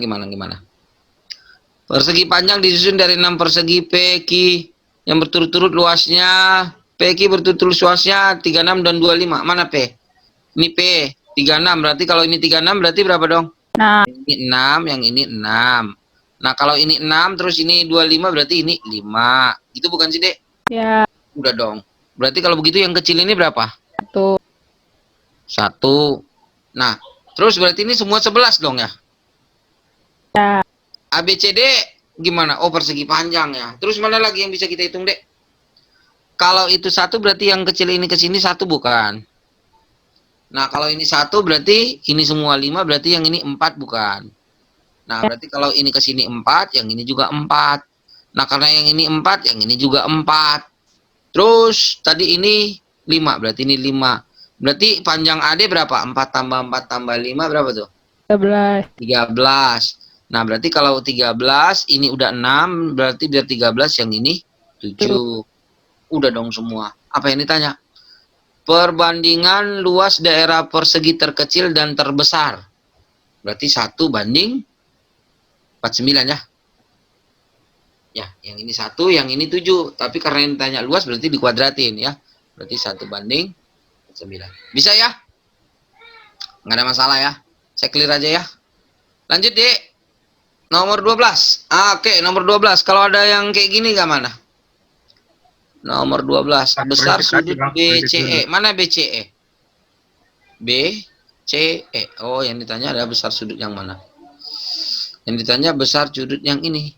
Persegi panjang disusun dari 6 persegi PQ yang berturut-turut luasnya. PQ berturut-turut luasnya 36 dan 25. Mana P? Ini P. 36. Berarti kalau ini 36 berarti berapa dong? nah, Ini 6, yang ini 6. Nah, kalau ini 6 terus ini 25 berarti ini 5. Itu bukan sih, Dek? ya Udah dong. Berarti kalau begitu yang kecil ini berapa? tuh 1. Nah, terus berarti ini semua 11 dong ya? ya ABCD gimana? Oh, persegi panjang ya. Terus mana lagi yang bisa kita hitung, Dek? Kalau itu 1 berarti yang kecil ini ke sini 1 bukan? Nah, kalau ini 1 berarti ini semua 5, berarti yang ini 4 bukan? Nah, berarti kalau ini ke sini 4, yang ini juga 4. Nah, karena yang ini 4, yang ini juga 4. Terus tadi ini 5, berarti ini 5. Berarti panjang AD berapa? 4 tambah 4 tambah 5 berapa tuh? 13. 13. Nah, berarti kalau 13 ini udah 6, berarti biar 13 yang ini 7. Udah dong semua. Apa yang ditanya? Perbandingan luas daerah persegi terkecil dan terbesar. Berarti 1 banding 49 ya. Ya, yang ini 1, yang ini 7. Tapi karena yang ditanya luas berarti dikuadratin ya. Berarti 1 banding 9. Bisa ya? Nggak ada masalah ya. Saya clear aja ya. Lanjut, Dek. Nomor 12. Oke, nomor 12. Kalau ada yang kayak gini nggak mana? Nomor 12. Nah, Besar politik sudut tadi, Bang. Politik BCE. sudut. Mana BCE? BCE. Oh, yang ditanya adalah besar sudut yang mana? Yang ditanya besar sudut yang ini.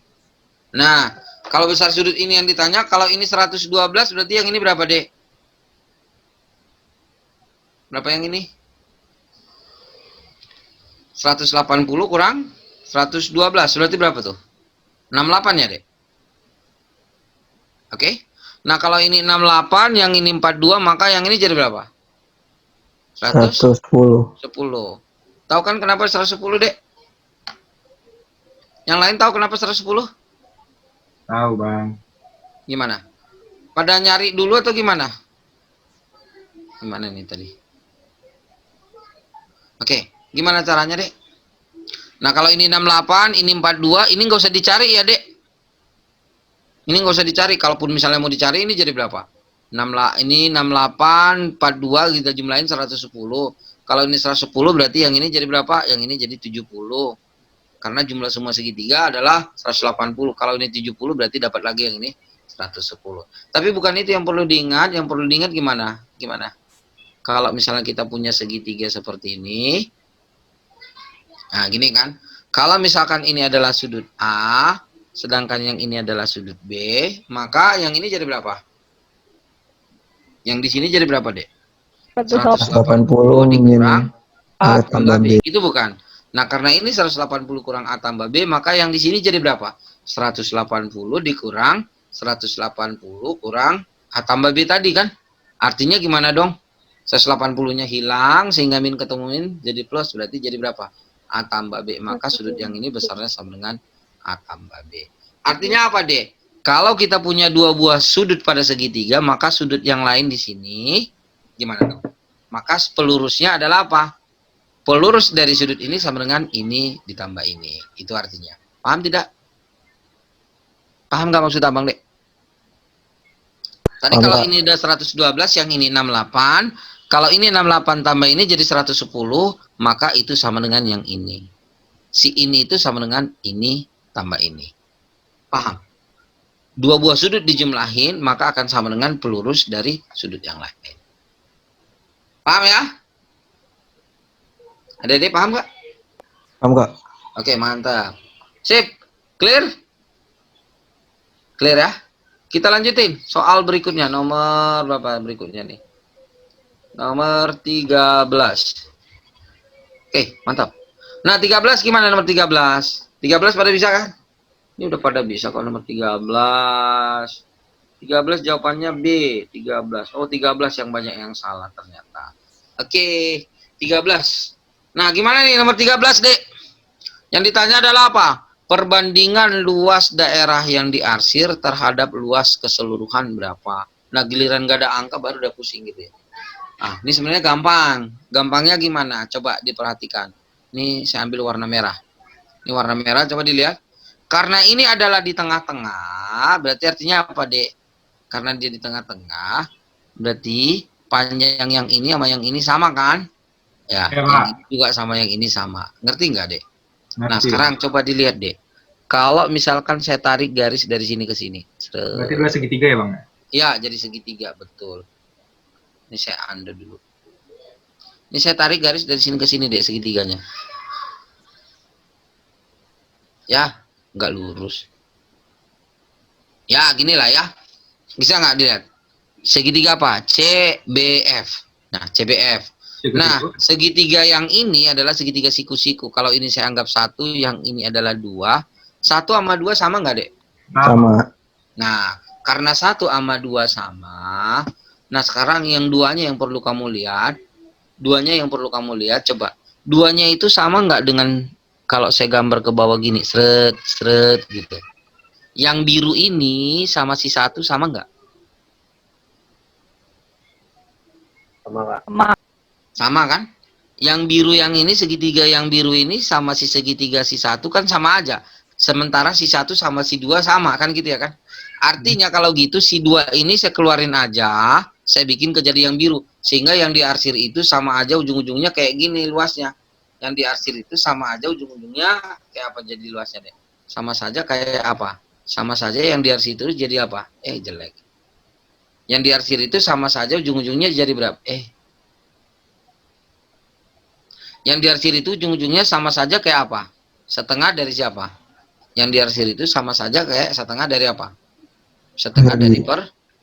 Nah, kalau besar sudut ini yang ditanya, kalau ini 112 berarti yang ini berapa, Dek? Berapa yang ini? 180 kurang 112. Berarti berapa tuh? 68 ya, Dek? Oke. Nah, kalau ini 68, yang ini 42, maka yang ini jadi berapa? 110. 110. Tahu kan kenapa 110, Dek? Yang lain tahu kenapa 110? Tahu, Bang. Gimana? Pada nyari dulu atau gimana? Gimana nih tadi? Oke, gimana caranya, Dek? Nah, kalau ini 68, ini 42, ini nggak usah dicari ya, Dek. Ini nggak usah dicari. Kalaupun misalnya mau dicari, ini jadi berapa? Ini 68, 42, kita jumlahin 110. Kalau ini 110, berarti yang ini jadi berapa? Yang ini jadi 70. Karena jumlah semua segitiga adalah 180. Kalau ini 70, berarti dapat lagi yang ini 110. Tapi bukan itu yang perlu diingat. Yang perlu diingat gimana? Gimana? Kalau misalnya kita punya segitiga seperti ini. Nah, gini kan. Kalau misalkan ini adalah sudut A, sedangkan yang ini adalah sudut B, maka yang ini jadi berapa? Yang di sini jadi berapa, Dek? 180 dikurang A tambah B. Itu bukan. Nah, karena ini 180 kurang A tambah B, maka yang di sini jadi berapa? 180 dikurang 180 kurang A tambah B tadi kan? Artinya gimana dong? 180-nya hilang sehingga min ketemu min jadi plus, berarti jadi berapa? A tambah B. Maka sudut yang ini besarnya sama dengan A tambah B. Artinya apa, Dek? Kalau kita punya dua buah sudut pada segitiga, maka sudut yang lain di sini gimana dong? Maka pelurusnya adalah apa? Pelurus dari sudut ini sama dengan ini ditambah ini. Itu artinya. Paham tidak? Paham nggak maksud abang, Dek? Tadi Paham, kalau Pak. ini udah 112, yang ini 68. Kalau ini 68 tambah ini jadi 110, maka itu sama dengan yang ini. Si ini itu sama dengan ini tambah ini. Paham? Dua buah sudut dijumlahin, maka akan sama dengan pelurus dari sudut yang lain. Paham ya? Adik-adik paham nggak? Paham, Kak? Oke, mantap. Sip. Clear? Clear ya? Kita lanjutin. Soal berikutnya. Nomor berapa berikutnya nih? Nomor 13. Oke, mantap. Nah, 13 gimana nomor 13? 13 pada bisa kan? Ini udah pada bisa kok nomor 13. 13 jawabannya B, 13. Oh, 13 yang banyak yang salah ternyata. Oke, 13. Nah, gimana nih nomor 13, Dek? Yang ditanya adalah apa? Perbandingan luas daerah yang diarsir terhadap luas keseluruhan berapa. Nah, giliran gak ada angka baru udah pusing gitu ya. Ah, ini sebenarnya gampang. Gampangnya gimana? Coba diperhatikan. Ini saya ambil warna merah. Ini warna merah, coba dilihat. Karena ini adalah di tengah-tengah, berarti artinya apa, Dek? Karena dia di tengah-tengah, berarti panjang yang ini sama yang ini sama kan? Ya, Ya, yang Pak. ini juga sama yang ini sama. Ngerti nggak, Dek? Nah, Ngerti. sekarang coba dilihat, Dek. Kalau misalkan saya tarik garis dari sini ke sini. Berarti dua segitiga ya, Bang? Ya, jadi segitiga, betul. Ini saya under dulu. Ini saya tarik garis dari sini ke sini, Dek, segitiganya. Ya, nggak lurus. Ya, ginilah ya. Bisa nggak dilihat? Segitiga apa? CBF. Nah, CBF. Nah, segitiga yang ini adalah segitiga siku-siku. Kalau ini saya anggap 1, yang ini adalah 2. 1 sama 2 sama nggak, Dek? Sama. Nah, karena 1 sama 2 sama. Nah, sekarang yang duanya yang perlu kamu lihat. Duanya yang perlu kamu lihat, coba. Duanya itu sama nggak dengan kalau saya gambar ke bawah gini, seret, seret gitu. Yang biru ini sama si 1 sama nggak? Sama, Kak. Sama kan? Yang biru yang ini, segitiga yang biru ini sama si segitiga si 1 kan sama aja. Sementara si 1 sama si 2 sama kan gitu ya kan? Artinya kalau gitu si 2 ini saya keluarin aja, saya bikin jadi yang biru. Sehingga yang diarsir itu sama aja ujung-ujungnya kayak gini luasnya. Yang diarsir itu sama aja ujung-ujungnya kayak apa jadi luasnya, Dek? Sama saja kayak apa? Sama saja yang diarsir itu jadi apa? Jelek. Yang diarsir itu sama saja ujung-ujungnya jadi berapa? Yang diarsir itu ujung-ujungnya sama saja kayak apa? Setengah dari siapa? Yang diarsir itu sama saja kayak setengah dari apa? Setengah dari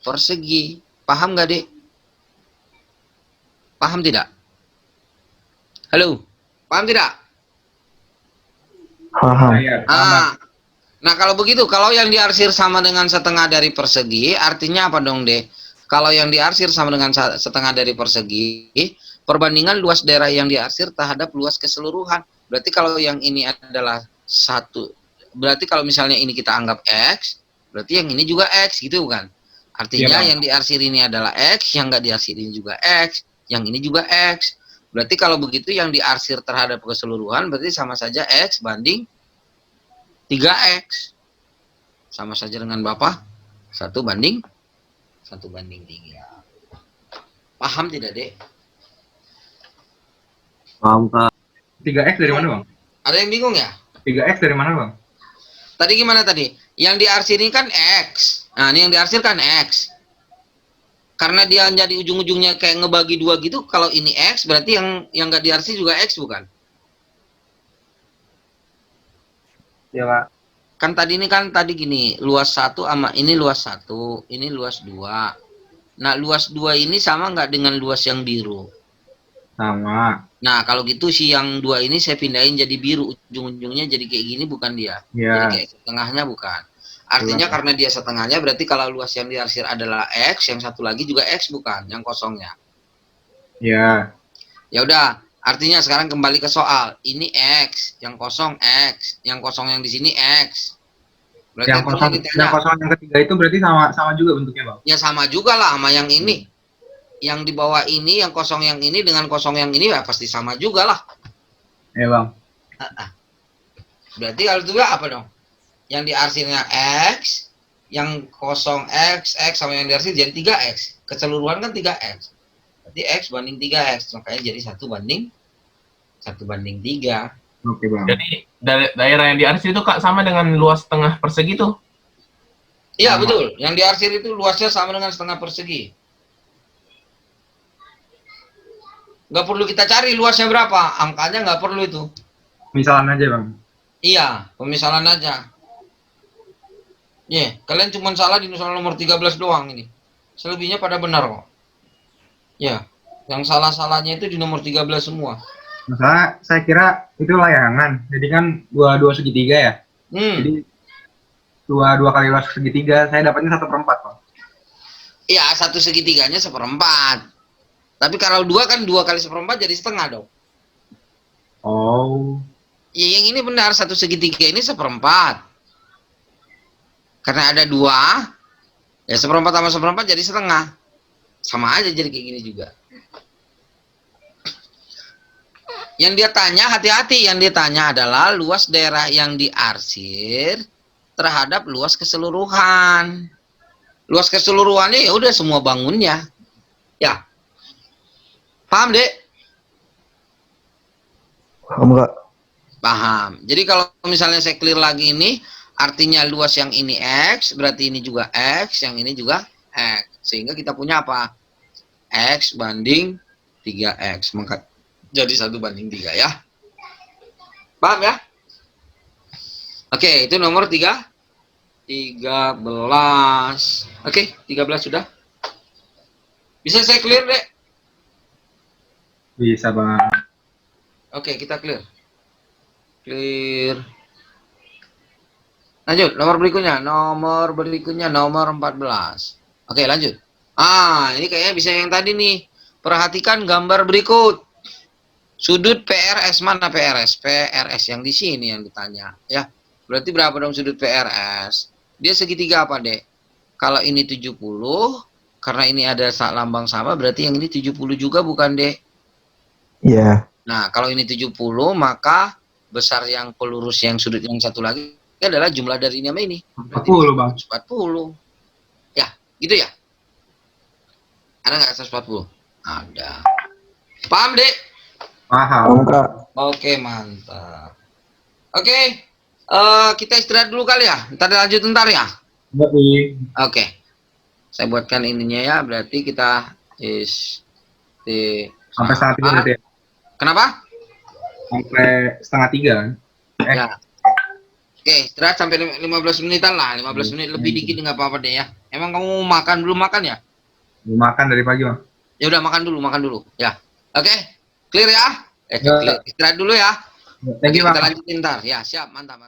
persegi. Paham nggak, Dek? Paham tidak? Halo? Paham tidak? Paham. Iya, paham. Nah kalau begitu, kalau yang diarsir sama dengan setengah dari persegi, artinya apa dong, Dek? Kalau yang diarsir sama dengan setengah dari persegi, perbandingan luas daerah yang diarsir terhadap luas keseluruhan. Berarti kalau yang ini adalah satu, berarti kalau misalnya ini kita anggap X, berarti yang ini juga X, gitu kan? Artinya Iya, yang diarsir ini adalah X, yang nggak diarsir ini juga X, yang ini juga X. Berarti kalau begitu yang diarsir terhadap keseluruhan berarti sama saja X banding 3X. Sama saja dengan Bapak, 1 banding 3. Paham tidak, Dek? Paham, Kak. 3X dari mana, Bang? Ada yang bingung ya? 3X dari mana, Bang? Tadi gimana tadi? Yang diarsir ini kan X. Nah, ini yang diarsir kan X. Karena dia jadi ujung-ujungnya kayak ngebagi 2 gitu, kalau ini X berarti yang nggak diarsir juga X, bukan? Ya, Pak. Kan tadi ini kan tadi gini, luas 1 sama ini luas 1, ini luas 2. Nah, luas 2 ini sama nggak dengan luas yang biru? Sama. Nah, kalau gitu si yang 2 ini saya pindahin jadi biru, ujung-ujungnya jadi kayak gini, bukan dia? Jadi Ya. kayak setengahnya, bukan? Artinya karena dia setengahnya berarti kalau luas yang diarsir adalah X, yang satu lagi juga X, bukan? Yang kosongnya. Ya. Ya udah, artinya sekarang kembali ke soal. Ini X, yang kosong X, yang kosong yang di sini X. Berarti Yang kosong, yang kosong yang ketiga itu berarti sama juga bentuknya, Bang. ya sama juga lah sama yang ini. Yang di bawah ini, yang kosong yang ini dengan kosong yang ini ya pasti sama juga lah. Ya, Bang. Berarti kalau itu apa dong? Yang diarsirnya X, yang kosong X, X sama yang diarsir jadi 3X. Keseluruhan kan 3X. Berarti X banding 3X. Makanya jadi 1 banding 3. Oke, Bang. Jadi daerah yang diarsir itu Kak sama dengan luas setengah persegi tuh. Iya Sama. betul. Yang diarsir itu luasnya sama dengan setengah persegi. Nggak perlu kita cari luasnya berapa. Angkanya nggak perlu itu. Misalan aja, Bang. Iya, pemisalan aja. Kalian cuma salah di soal nomor 13 doang ini. Selebihnya pada benar kok. Ya, yang salah-salahnya itu di nomor 13 semua. Masalah saya kira itu layangan. Jadi kan dua segitiga ya. Jadi dua kali luas segitiga, saya dapatnya 1/4, Bang. Iya, 1 segitiganya 1/4. Tapi kalau 2 kan 2 kali 1/4 jadi setengah dong. Oh. Ya, yang ini benar, 1 segitiga ini 1/4. Karena ada 2, ya 1/4 sama 1/4 jadi setengah. Sama aja jadi kayak gini juga. Yang dia tanya, hati-hati, yang dia tanya adalah luas daerah yang diarsir terhadap luas keseluruhan. Luas keseluruhannya ya udah semua bangunnya. Ya. Paham, Dek? Paham, Kak. Paham. Jadi kalau misalnya saya clear lagi ini, artinya luas yang ini X, berarti ini juga X, yang ini juga X. Sehingga kita punya apa? X banding 3X. Maka jadi 1/3 ya. Paham ya? Oke, itu nomor 13. Oke, 13 sudah. Bisa saya clear, Dek? Bisa, Bang. Oke, kita clear. Clear. Lanjut, nomor berikutnya. Nomor 14. Oke, lanjut. Ini kayaknya bisa yang tadi nih. Perhatikan gambar berikut. Sudut PRS, mana PRS? PRS yang di sini yang ditanya. Ya, berarti berapa dong sudut PRS? Dia segitiga apa, Dek? Kalau ini 70, karena ini ada lambang sama, berarti yang ini 70 juga bukan, Dek? Iya. Nah, kalau ini 70, maka besar yang pelurus yang sudut yang satu lagi adalah jumlah dari ini sama ini. 40, Bang. 140. Ya, gitu ya? Ada nggak 140? Ada. Paham, Dek? Paham. Paham, Kak. Oke, mantap. Oke, kita istirahat dulu kali ya. Ntar lanjut ntar ya. Baik. Oke. Saya buatkan ininya ya, berarti kita Sampai setengah tiga berarti ya? Kenapa? Sampai setengah tiga kan? Ya. Oke, istirahat sampai 15 menitan lah, 15 menit lebih dikit nggak apa-apa deh ya. Emang kamu belum makan ya? Belum makan dari pagi, Bang. Ya udah makan dulu ya. Oke, clear ya? Ya. Clear. Istirahat dulu ya. Thank you, Oke, kita Bang. lanjutin ntar. Ya, siap, mantap.